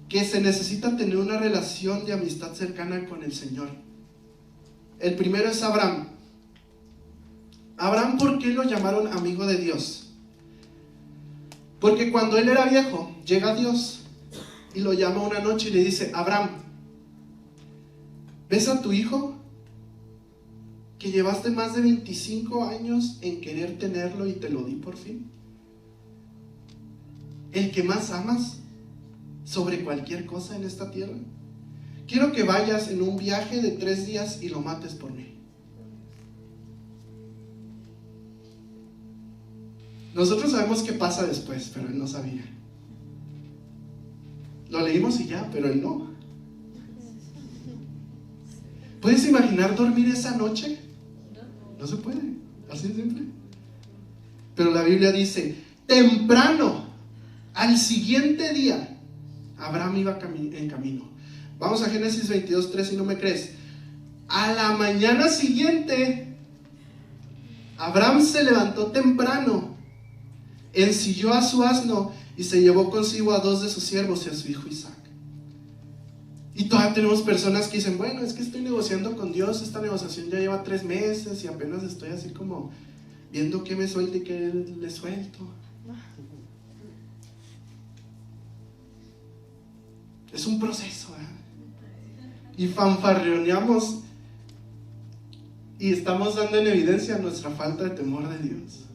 que se necesita tener una relación de amistad cercana con el Señor. El primero es Abraham. Abraham, ¿por qué lo llamaron amigo de Dios? Porque cuando él era viejo, llega Dios y lo llama una noche y le dice: Abraham, ¿ves a tu hijo? Que llevaste más de 25 años en querer tenerlo y te lo di por fin. El que más amas sobre cualquier cosa en esta tierra. Quiero que vayas en un viaje de 3 días y lo mates por mí. Nosotros sabemos qué pasa después, pero él no sabía. Lo leímos y ya, pero él no. ¿Puedes imaginar dormir esa noche? No se puede, así de simple. Pero la Biblia dice: temprano, al siguiente día, Abraham iba en camino. Vamos a Génesis 22:3 si no me crees. A la mañana siguiente, Abraham se levantó temprano, ensilló a su asno y se llevó consigo a 2 de sus siervos y a su hijo Isaac. Y todavía tenemos personas que dicen, bueno, es que estoy negociando con Dios, esta negociación ya lleva 3 meses y apenas estoy así como viendo qué me suelto y qué le suelto. Es un proceso, ¿eh? Y fanfarroneamos y estamos dando en evidencia nuestra falta de temor de Dios.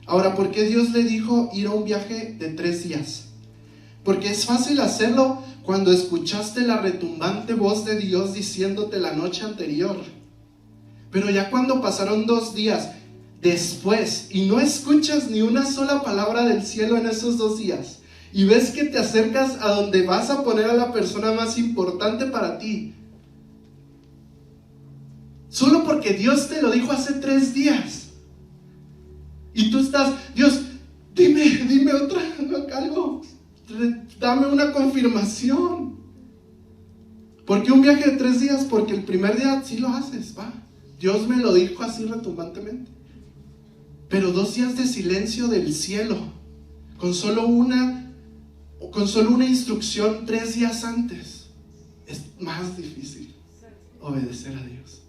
Ahora, ¿por qué Dios le dijo ir a un viaje de 3 días? Porque es fácil hacerlo cuando escuchaste la retumbante voz de Dios diciéndote la noche anterior. Pero ya cuando pasaron 2 días después y no escuchas ni una sola palabra del cielo en esos 2 días, y ves que te acercas a donde vas a poner a la persona más importante para ti, solo porque Dios te lo dijo hace 3 días, y tú estás, Dios, dime otra, algo, dame una confirmación. ¿Por qué un viaje de 3 días? Porque el primer día sí lo haces, va, Dios me lo dijo así retumbantemente. Pero 2 días de silencio del cielo, con solo una instrucción 3 días antes, es más difícil obedecer a Dios.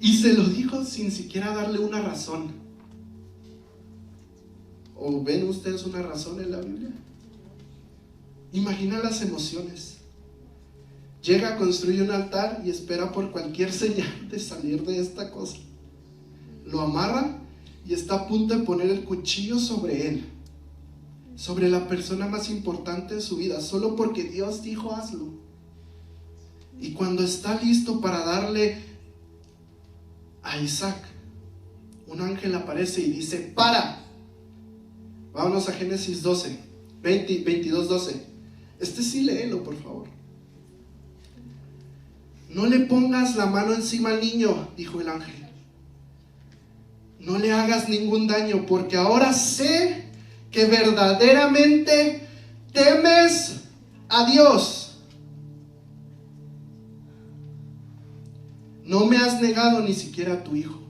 Y se lo dijo sin siquiera darle una razón. ¿O ven ustedes una razón en la Biblia? Imagina las emociones. Llega, construye un altar y espera por cualquier señal de salir de esta cosa. Lo amarra y está a punto de poner el cuchillo sobre él, sobre la persona más importante de su vida, solo porque Dios dijo hazlo. Y cuando está listo para darle a Isaac, un ángel aparece y dice, para. Vámonos a Génesis 22:12. Sí, léelo por favor. No le pongas la mano encima al niño, dijo el ángel. No le hagas ningún daño, porque ahora sé que verdaderamente temes a Dios. No me has negado ni siquiera a tu hijo.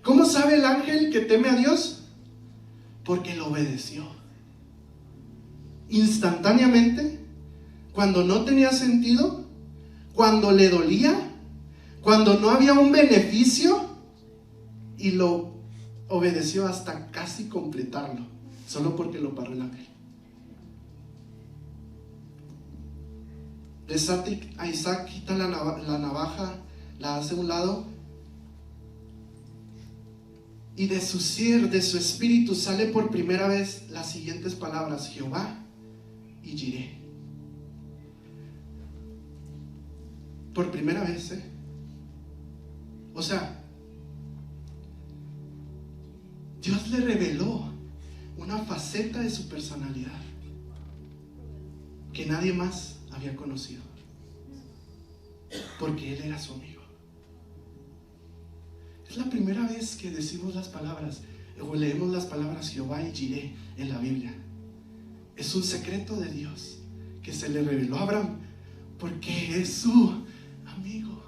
¿Cómo sabe el ángel que teme a Dios? Porque lo obedeció. Instantáneamente, cuando no tenía sentido, cuando le dolía, cuando no había un beneficio, y lo obedeció hasta casi completarlo, solo porque lo paró el ángel. A Isaac quita la navaja, la hace a un lado, y de su ser, de su espíritu sale por primera vez las siguientes palabras: Jehová y Jireh. Por primera vez, O sea, Dios le reveló una faceta de su personalidad que nadie más había conocido, porque Él era su amigo. Es la primera vez que decimos las palabras, o leemos las palabras Jehová y Jireh en la Biblia. Es un secreto de Dios que se le reveló a Abraham, porque es su amigo.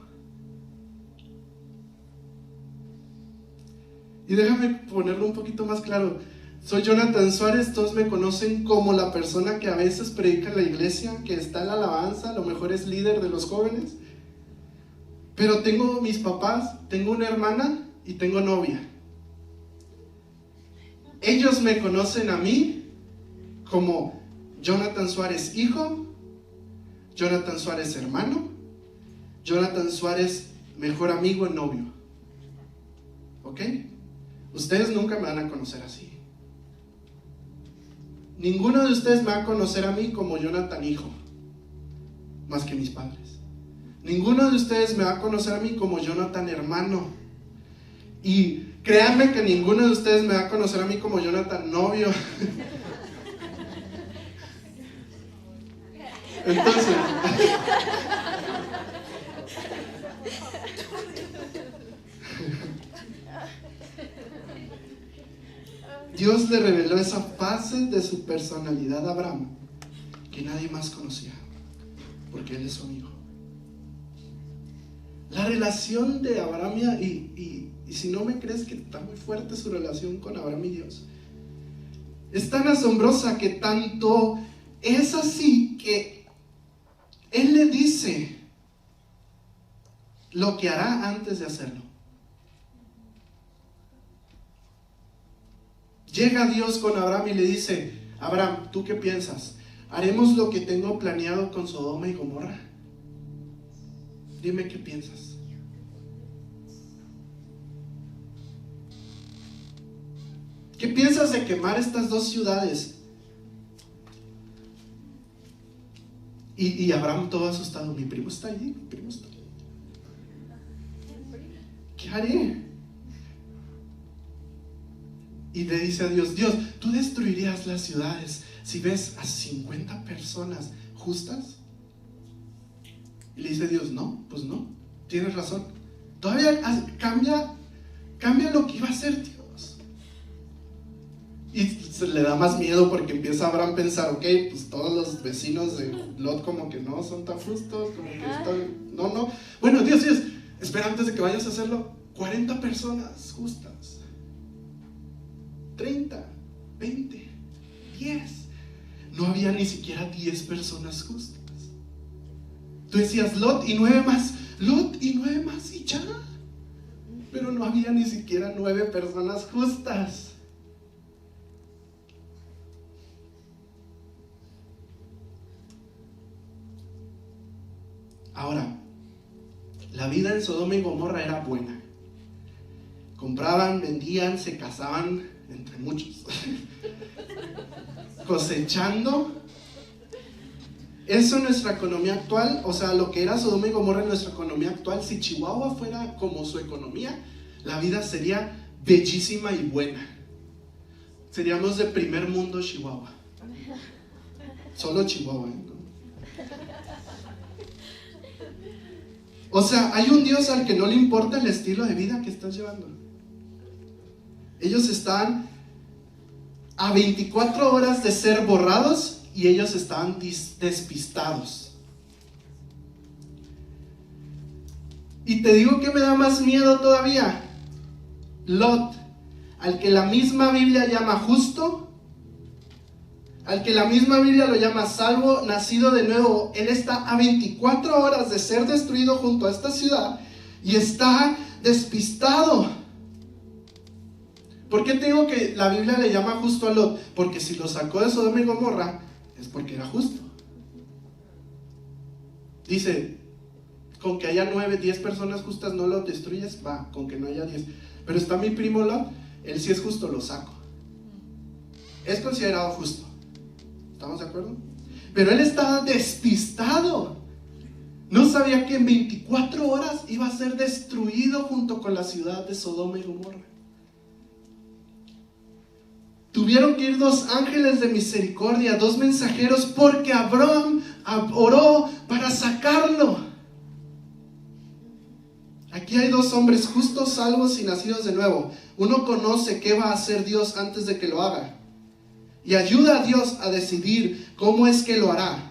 Y déjame ponerlo un poquito más claro. Soy Jonathan Suárez, todos me conocen como la persona que a veces predica en la iglesia, que está en la alabanza, a lo mejor es líder de los jóvenes. Pero tengo mis papás, tengo una hermana y tengo novia. Ellos me conocen a mí como Jonathan Suárez hijo, Jonathan Suárez hermano, Jonathan Suárez mejor amigo y novio. ¿Ok? Ustedes nunca me van a conocer así. Ninguno de ustedes me va a conocer a mí como Jonathan hijo, más que mis padres. Ninguno de ustedes me va a conocer a mí como Jonathan hermano. Y créanme que ninguno de ustedes me va a conocer a mí como Jonathan novio. Entonces, Dios le reveló esa fase de su personalidad a Abraham que nadie más conocía, porque él es su amigo. La relación de Abraham y si no me crees que está muy fuerte su relación con Abraham y Dios, es tan asombrosa que tanto es así que él le dice lo que hará antes de hacerlo. Llega Dios con Abraham y le dice: Abraham, ¿tú qué piensas? ¿Haremos lo que tengo planeado con Sodoma y Gomorra? Dime qué piensas. ¿Qué piensas de quemar estas dos ciudades? Y Abraham todo asustado: mi primo está allí, mi primo está allí. ¿Qué haré? Y le dice a Dios: Dios, ¿tú destruirías las ciudades si ves a 50 personas justas? Y le dice Dios: no, pues no, tienes razón. Todavía cambia lo que iba a hacer Dios. Y se le da más miedo porque empieza Abraham a pensar: ok, pues todos los vecinos de Lot como que no son tan justos, como que están, no. Bueno, Dios, espera, antes de que vayas a hacerlo, 40 personas justas. 30, 20, 10. No había ni siquiera 10 personas justas. Tú decías Lot y 9 más, Lot y 9 más y ya. Pero no había ni siquiera 9 personas justas. Ahora, la vida en Sodoma y Gomorra era buena. Compraban, vendían, se casaban, entre muchos, cosechando. Eso en nuestra economía actual, o sea, lo que era Sodoma y Gomorra en nuestra economía actual, si Chihuahua fuera como su economía, la vida sería bellísima y buena. Seríamos de primer mundo Chihuahua. Solo Chihuahua, ¿no? O sea, hay un Dios al que no le importa el estilo de vida que estás llevando. Ellos están a 24 horas de ser borrados y ellos estaban despistados. Y te digo que me da más miedo todavía. Lot, al que la misma Biblia llama justo, al que la misma Biblia lo llama salvo, nacido de nuevo, él está a 24 horas de ser destruido junto a esta ciudad y está despistado. ¿Por qué te digo que la Biblia le llama justo a Lot? Porque si lo sacó de Sodoma y Gomorra es porque era justo. Dice: con que haya 9, 10 personas justas no lo destruyes. Va, con que no haya 10. Pero está mi primo Lot, él sí es justo, lo saco. Es considerado justo. ¿Estamos de acuerdo? Pero él estaba despistado. No sabía que en 24 horas iba a ser destruido junto con la ciudad de Sodoma y Gomorra. Tuvieron que ir 2 ángeles de misericordia, 2 mensajeros, porque Abraham oró para sacarlo. Aquí hay 2 hombres justos, salvos y nacidos de nuevo. Uno conoce qué va a hacer Dios antes de que lo haga y ayuda a Dios a decidir cómo es que lo hará.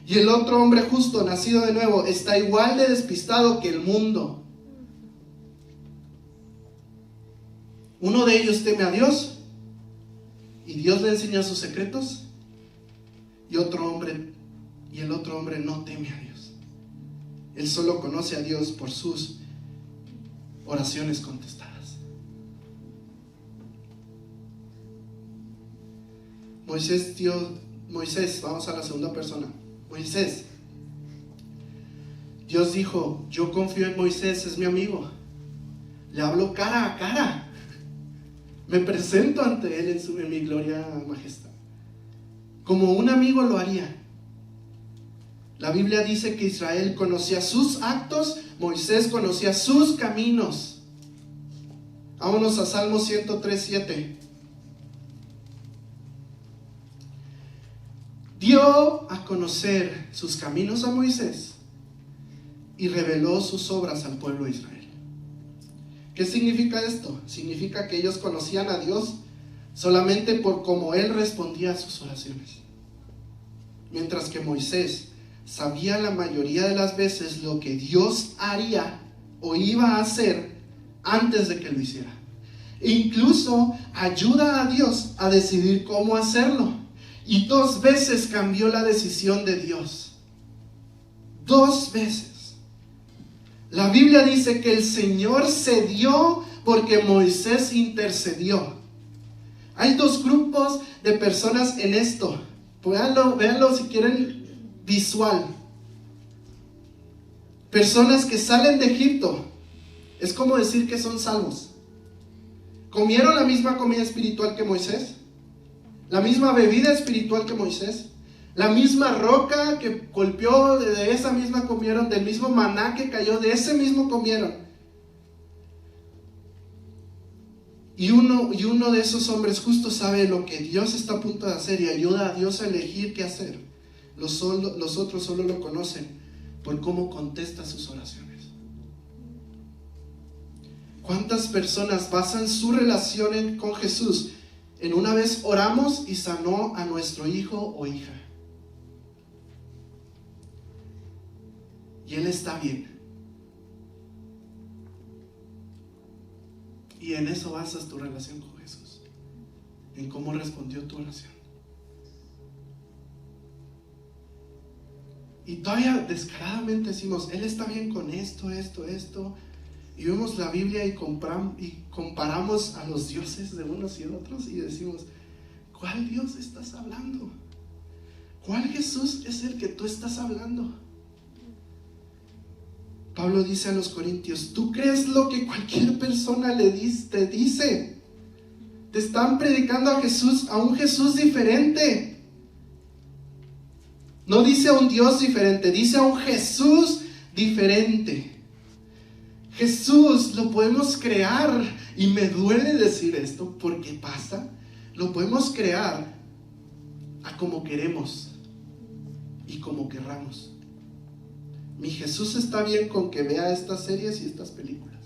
Y el otro hombre justo, nacido de nuevo, está igual de despistado que el mundo. Uno de ellos teme a Dios y Dios le enseña sus secretos, y el otro hombre no teme a Dios. Él solo conoce a Dios por sus oraciones contestadas. Moisés, vamos a la segunda persona. Moisés, Dios dijo: yo confío en Moisés, es mi amigo, le hablo cara a cara, me presento ante él en mi gloria majestad. Como un amigo lo haría. La Biblia dice que Israel conocía sus actos, Moisés conocía sus caminos. Vámonos a Salmo 103:7. Dio a conocer sus caminos a Moisés y reveló sus obras al pueblo de Israel. ¿Qué significa esto? Significa que ellos conocían a Dios solamente por cómo él respondía a sus oraciones. Mientras que Moisés sabía la mayoría de las veces lo que Dios haría o iba a hacer antes de que lo hiciera. E incluso ayuda a Dios a decidir cómo hacerlo. Y 2 veces cambió la decisión de Dios. 2 veces. La Biblia dice que el Señor cedió porque Moisés intercedió. Hay 2 grupos de personas en esto. Véanlo si quieren visual. Personas que salen de Egipto. Es como decir que son salvos. ¿Comieron la misma comida espiritual que Moisés? ¿La misma bebida espiritual que Moisés? ¿La misma roca que golpeó, de esa misma comieron? ¿Del mismo maná que cayó, de ese mismo comieron? Y uno de esos hombres justos sabe lo que Dios está a punto de hacer y ayuda a Dios a elegir qué hacer. Los otros solo lo conocen por cómo contesta sus oraciones. ¿Cuántas personas basan su relación con Jesús en una vez oramos y sanó a nuestro hijo o hija? Y él está bien. Y en eso basas tu relación con Jesús, en cómo respondió tu oración. Y todavía descaradamente decimos, él está bien con esto. Y vemos la Biblia y comparamos a los dioses de unos y otros y decimos, ¿cuál Dios estás hablando? ¿Cuál Jesús es el que tú estás hablando? Pablo dice a los corintios, ¿tú crees lo que cualquier persona te dice? Te están predicando a un Jesús diferente. No dice a un Dios diferente, dice a un Jesús diferente. Jesús lo podemos crear, y me duele decir esto porque pasa, lo podemos crear a como queremos y como querramos. Mi Jesús está bien con que vea estas series y estas películas.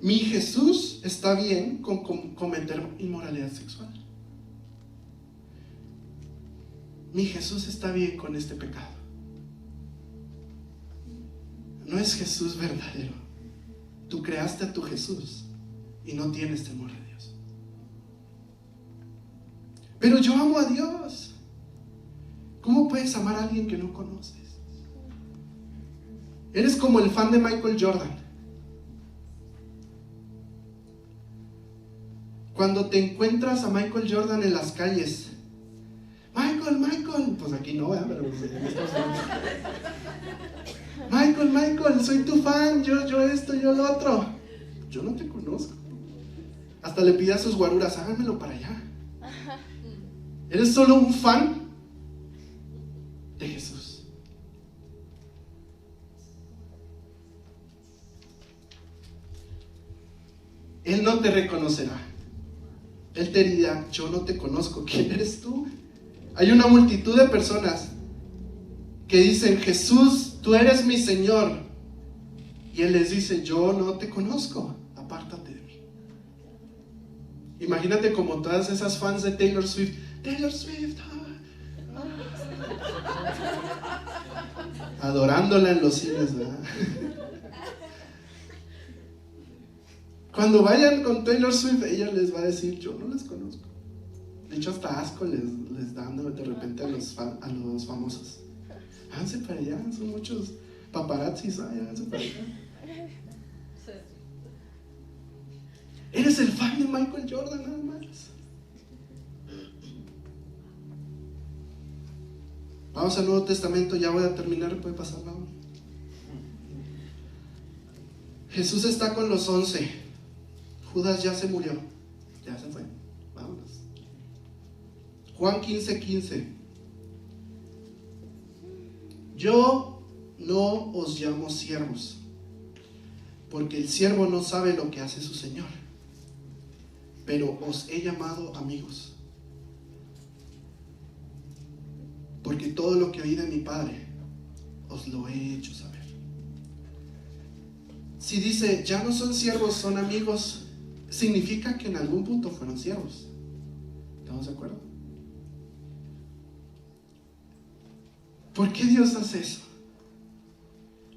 Mi Jesús está bien con cometer inmoralidad sexual. Mi Jesús está bien con este pecado. No es Jesús verdadero. Tú creaste a tu Jesús y no tienes temor de Dios. Pero yo amo a Dios. ¿Cómo puedes amar a alguien que no conoces? Eres como el fan de Michael Jordan. Cuando te encuentras a Michael Jordan en las calles, Michael, pues aquí no, pero pues en Estados Unidos. Michael, soy tu fan, yo esto, yo lo otro. Yo no te conozco. Hasta le pide a sus guaruras, háganmelo para allá. Eres solo un fan de Jesús. Él no te reconocerá. Él te dirá, yo no te conozco, ¿quién eres tú? Hay una multitud de personas que dicen, Jesús, tú eres mi Señor. Y Él les dice, yo no te conozco, apártate de mí. Imagínate como todas esas fans de Taylor Swift. Adorándola en los cines, ¿verdad? Cuando vayan con Taylor Swift, ella les va a decir, yo no les conozco. De hecho, hasta asco les dan de repente a los famosos. Háganse para allá, son muchos paparazzis, háganse para allá. Eres el fan de Michael Jordan, nada más. Vamos al Nuevo Testamento, ya voy a terminar, puede pasar nada. Jesús está con los 11. Judas ya se murió, ya se fue, vámonos. Juan 15:15. Yo no os llamo siervos, porque el siervo no sabe lo que hace su señor, pero os he llamado amigos, porque todo lo que oí de mi Padre os lo he hecho saber. Si dice, ya no son siervos, son amigos, significa que en algún punto fueron siervos. ¿Estamos de acuerdo? ¿Por qué Dios hace eso?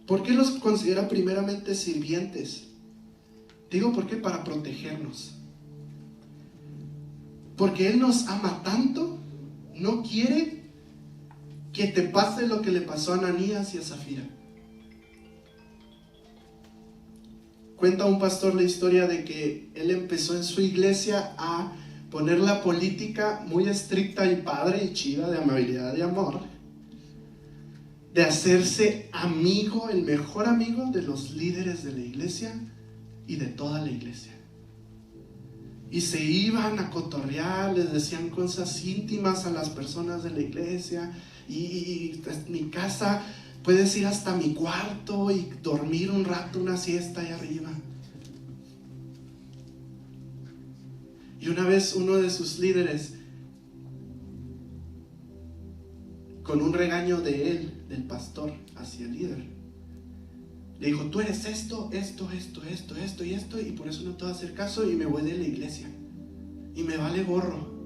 ¿Por qué los considera primeramente sirvientes? Digo, ¿por qué? Para protegernos. Porque Él nos ama tanto, no quiere que te pase lo que le pasó a Ananías y a Zafira. Cuenta un pastor la historia de que él empezó en su iglesia a poner la política muy estricta y padre y chida de amabilidad y amor, de hacerse amigo, el mejor amigo de los líderes de la iglesia y de toda la iglesia. Y se iban a cotorrear, les decían cosas íntimas a las personas de la iglesia. Y mi casa, puedes ir hasta mi cuarto y dormir un rato, una siesta ahí arriba. Y una vez uno de sus líderes, con un regaño de él, del pastor, hacia el líder, le dijo: tú eres esto y por eso no te voy a hacer caso y me voy de la iglesia y me vale gorro.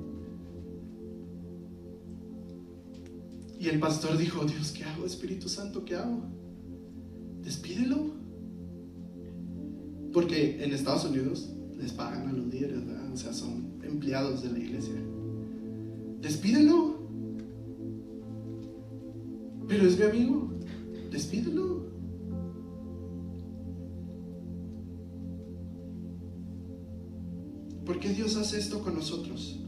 Y el pastor dijo: Dios, ¿qué hago? Espíritu Santo, ¿qué hago? Despídelo. Porque en Estados Unidos les pagan a los líderes, ¿verdad? O sea, son empleados de la iglesia. Despídelo. Pero es mi amigo. Despídelo. ¿Por qué Dios hace esto con nosotros?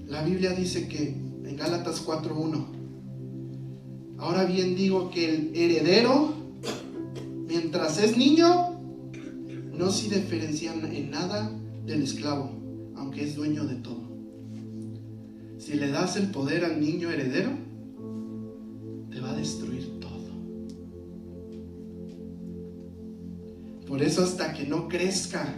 La Biblia dice que en Gálatas 4:1: ahora bien digo que el heredero, mientras es niño, no se diferencia en nada del esclavo, aunque es dueño de todo. Si le das el poder al niño heredero, te va a destruir todo. Por eso, hasta que no crezca,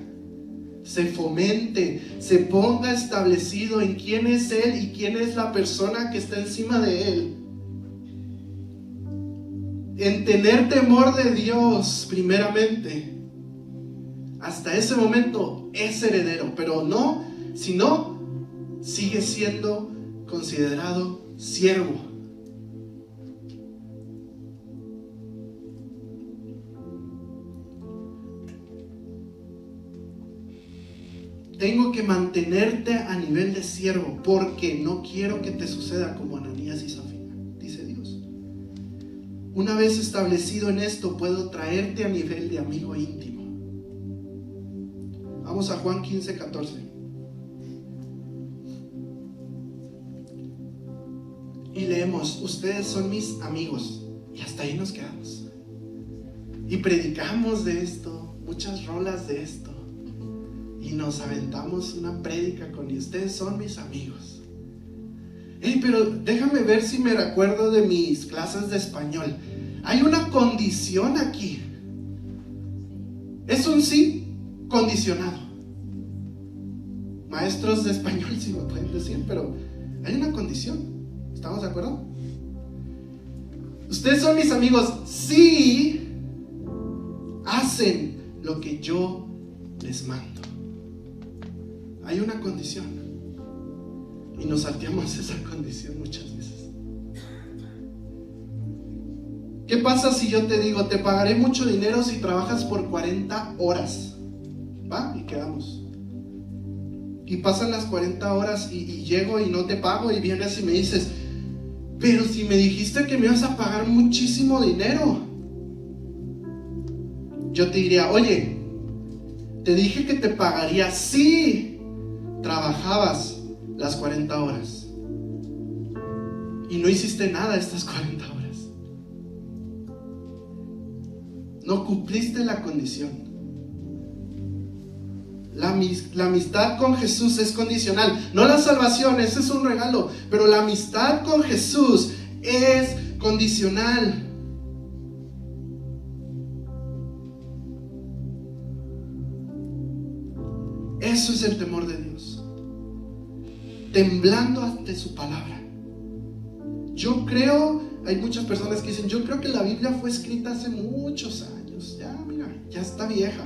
se fomente, se ponga establecido en quién es Él y quién es la persona que está encima de Él, en tener temor de Dios primeramente, hasta ese momento es heredero. Pero no, si no, sigue siendo considerado siervo. Tengo que mantenerte a nivel de siervo, porque no quiero que te suceda como Ananías y Zafira, dice Dios. Una vez establecido en esto, puedo traerte a nivel de amigo íntimo. Vamos a Juan 15:14. Y leemos: ustedes son mis amigos. Y hasta ahí nos quedamos. Y predicamos de esto, muchas rolas de esto. Y nos aventamos una prédica con: y ustedes son mis amigos. Pero déjame ver si me recuerdo de mis clases de español. Hay una condición aquí. Es un sí condicionado. Maestros de español, si me pueden decir, pero hay una condición. ¿Estamos de acuerdo? Ustedes son mis amigos si hacen lo que yo les mando. Hay una condición y nos salteamos esa condición muchas veces. ¿Qué pasa si yo te digo: te pagaré mucho dinero si trabajas por 40 horas? ¿Va? Y quedamos. Y pasan las 40 horas y llego y no te pago, y vienes y me dices: pero si me dijiste que me ibas a pagar muchísimo dinero. Yo te diría: oye, te dije que te pagaría si trabajabas las 40 horas y no hiciste nada estas 40 horas. No cumpliste la condición. La amistad con Jesús es condicional. No la salvación, ese es un regalo, pero la amistad con Jesús es condicional. Eso es el temor de Dios. Temblando ante su palabra. Yo creo, hay muchas personas que dicen: yo creo que la Biblia fue escrita hace muchos años. Ya, mira, ya está vieja.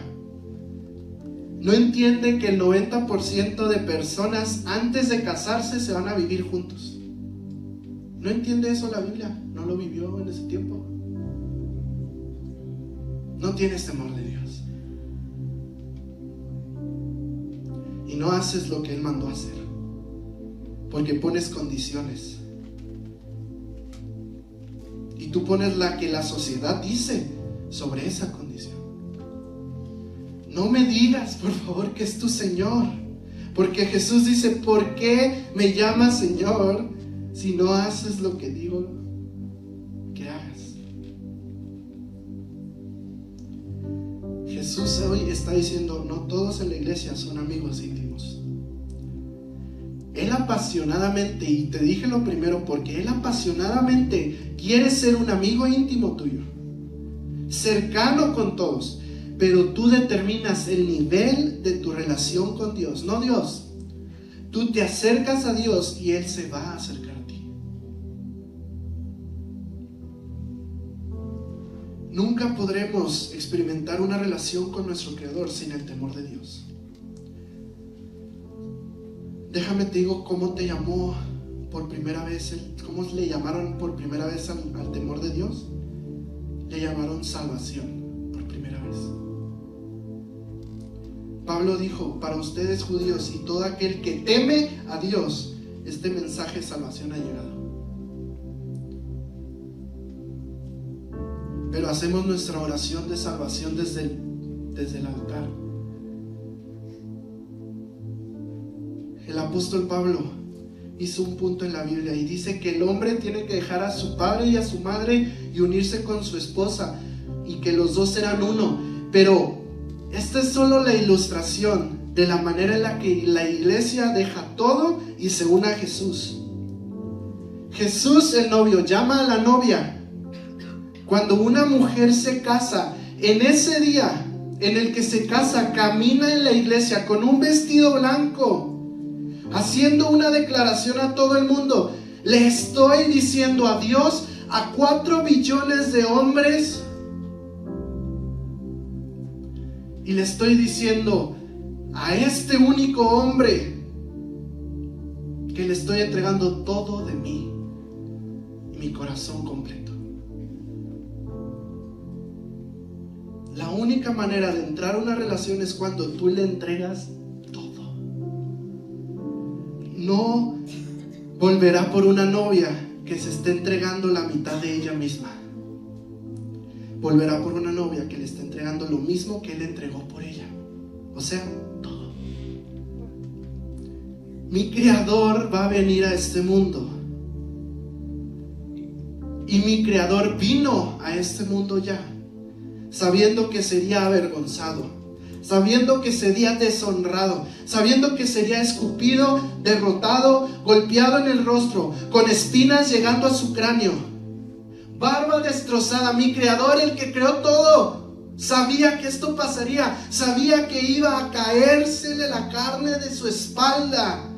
No entiende que el 90% de personas antes de casarse se van a vivir juntos. No entiende eso la Biblia, no lo vivió en ese tiempo. No tienes temor de Dios. Y no haces lo que Él mandó hacer, porque pones condiciones. Y tú pones la que la sociedad dice sobre esa condición. No me digas, por favor, que es tu Señor, porque Jesús dice: ¿por qué me llamas Señor si no haces lo que digo que hagas? Jesús hoy está diciendo: no todos en la iglesia son amigos íntimos. Él apasionadamente, y te dije lo primero, porque Él apasionadamente quiere ser un amigo íntimo tuyo, cercano con todos, pero tú determinas el nivel de tu relación con Dios, no Dios. Tú te acercas a Dios y Él se va a acercar a ti. Nunca podremos experimentar una relación con nuestro Creador sin el temor de Dios. Déjame te digo cómo te llamó por primera vez, cómo le llamaron por primera vez al temor de Dios. Le llamaron salvación por primera vez. Pablo dijo: para ustedes judíos y todo aquel que teme a Dios, este mensaje de salvación ha llegado. Pero hacemos nuestra oración de salvación desde el altar. El apóstol Pablo hizo un punto en la Biblia y dice que el hombre tiene que dejar a su padre y a su madre y unirse con su esposa, y que los dos serán uno. Pero esta es solo la ilustración de la manera en la que la iglesia deja todo y se une a Jesús. Jesús, el novio, llama a la novia. Cuando una mujer se casa, en ese día en el que se casa, camina en la iglesia con un vestido blanco, haciendo una declaración a todo el mundo: le estoy diciendo adiós a 4 billones de hombres, y le estoy diciendo a este único hombre que le estoy entregando todo de mí y mi corazón completo. La única manera de entrar a una relación es cuando tú le entregas todo. No volverá por una novia que se esté entregando la mitad de ella misma. Volverá por una novia que le está entregando lo mismo que Él entregó por ella, o sea, todo. Mi Creador va a venir a este mundo, y mi Creador vino a este mundo ya, sabiendo que sería avergonzado, sabiendo que sería deshonrado, sabiendo que sería escupido, derrotado, golpeado en el rostro, con espinas llegando a su cráneo, barba destrozada. Mi Creador, el que creó todo, sabía que esto pasaría, sabía que iba a caérsele la carne de su espalda,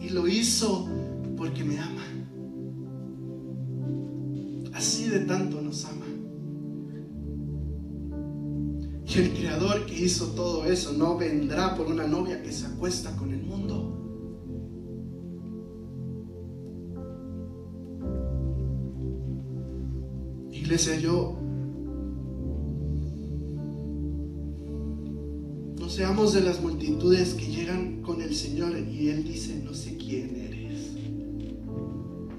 y lo hizo porque me ama. Así de tanto nos ama. Y el Creador que hizo todo eso no vendrá por una novia que se acuesta con el mundo. Iglesia, no seamos de las multitudes que llegan con el Señor y Él dice: no sé quién eres,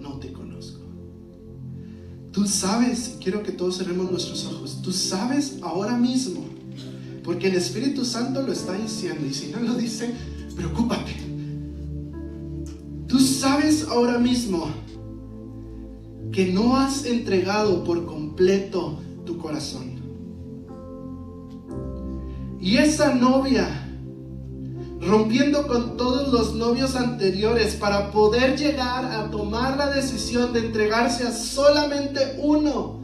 no te conozco. Tú sabes, y quiero que todos cerremos nuestros ojos, tú sabes ahora mismo, porque el Espíritu Santo lo está diciendo, y si no lo dice, preocúpate. Tú sabes ahora mismo que no has entregado por completo tu corazón. Y esa novia, rompiendo con todos los novios anteriores para poder llegar a tomar la decisión de entregarse a solamente uno,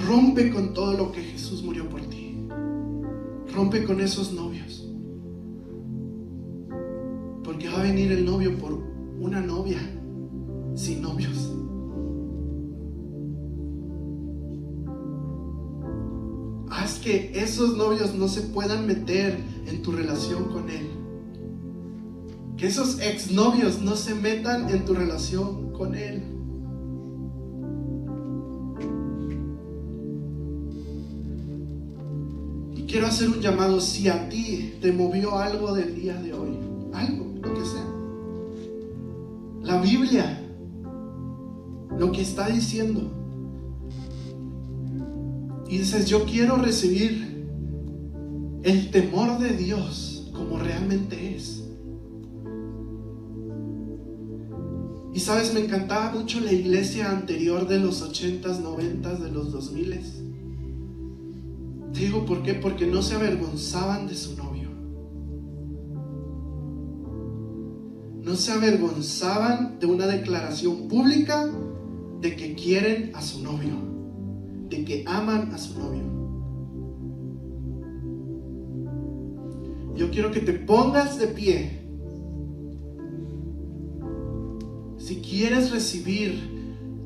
rompe con todo lo que Jesús murió por ti. Rompe con esos novios. va a venir el novio por una novia sin novios. Haz que esos novios no se puedan meter en tu relación con él. Que esos exnovios no se metan en tu relación con él. Y quiero hacer un llamado. Si a ti te movió algo del día de hoy, algo, lo que sea, la Biblia, lo que está diciendo, y dices, yo quiero recibir el temor de Dios como realmente es. Y sabes, me encantaba mucho la iglesia anterior de los 80s, 90s, de los 2000s. Te digo por qué, porque no se avergonzaban de su novio. No se avergonzaban de una declaración pública de que quieren a su novio, de que aman a su novio. Yo quiero que te pongas de pie. Si quieres recibir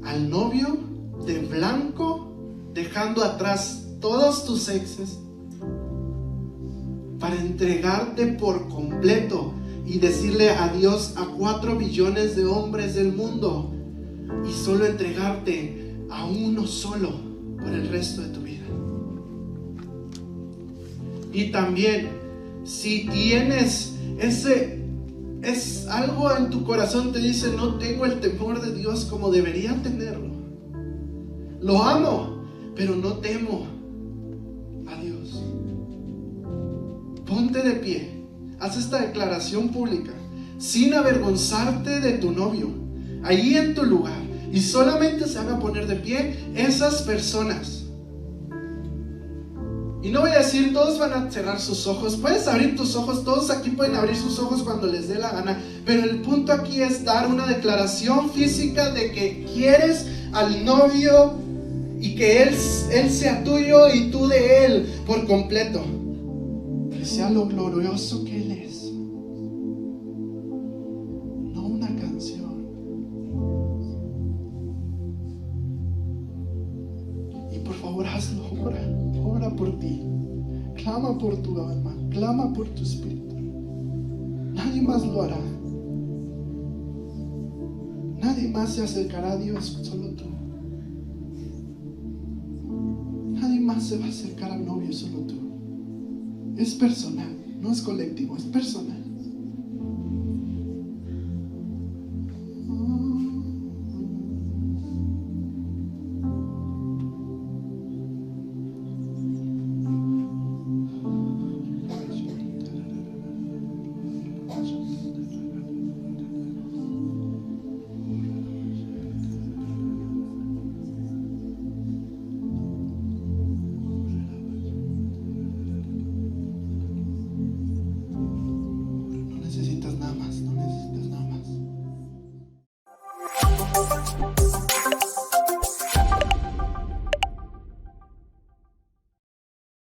al novio de blanco, dejando atrás todos tus exes, para entregarte por completo y decirle adiós a 4 billones de hombres del mundo y solo entregarte a uno solo por el resto de tu vida. Y también, si tienes es algo en tu corazón, te dice, no tengo el temor de Dios como debería tenerlo. Lo amo, pero no temo a Dios. Ponte de pie, haz esta declaración pública, sin avergonzarte de tu novio, ahí en tu lugar. Y solamente se van a poner de pie esas personas. Y no voy a decir, todos van a cerrar sus ojos. Puedes abrir tus ojos, todos aquí pueden abrir sus ojos cuando les dé la gana. Pero el punto aquí es dar una declaración física de que quieres al novio y que él sea tuyo y tú de él por completo. Que sea lo glorioso que él es. No una canción. Y por favor hazlo, ora por ti. Clama por tu alma, clama por tu espíritu. Nadie más lo hará. Nadie más se acercará a Dios, solo tú. Nadie más se va a acercar al novio, solo tú. Es personal, no es colectivo, es personal. No necesitas nada más.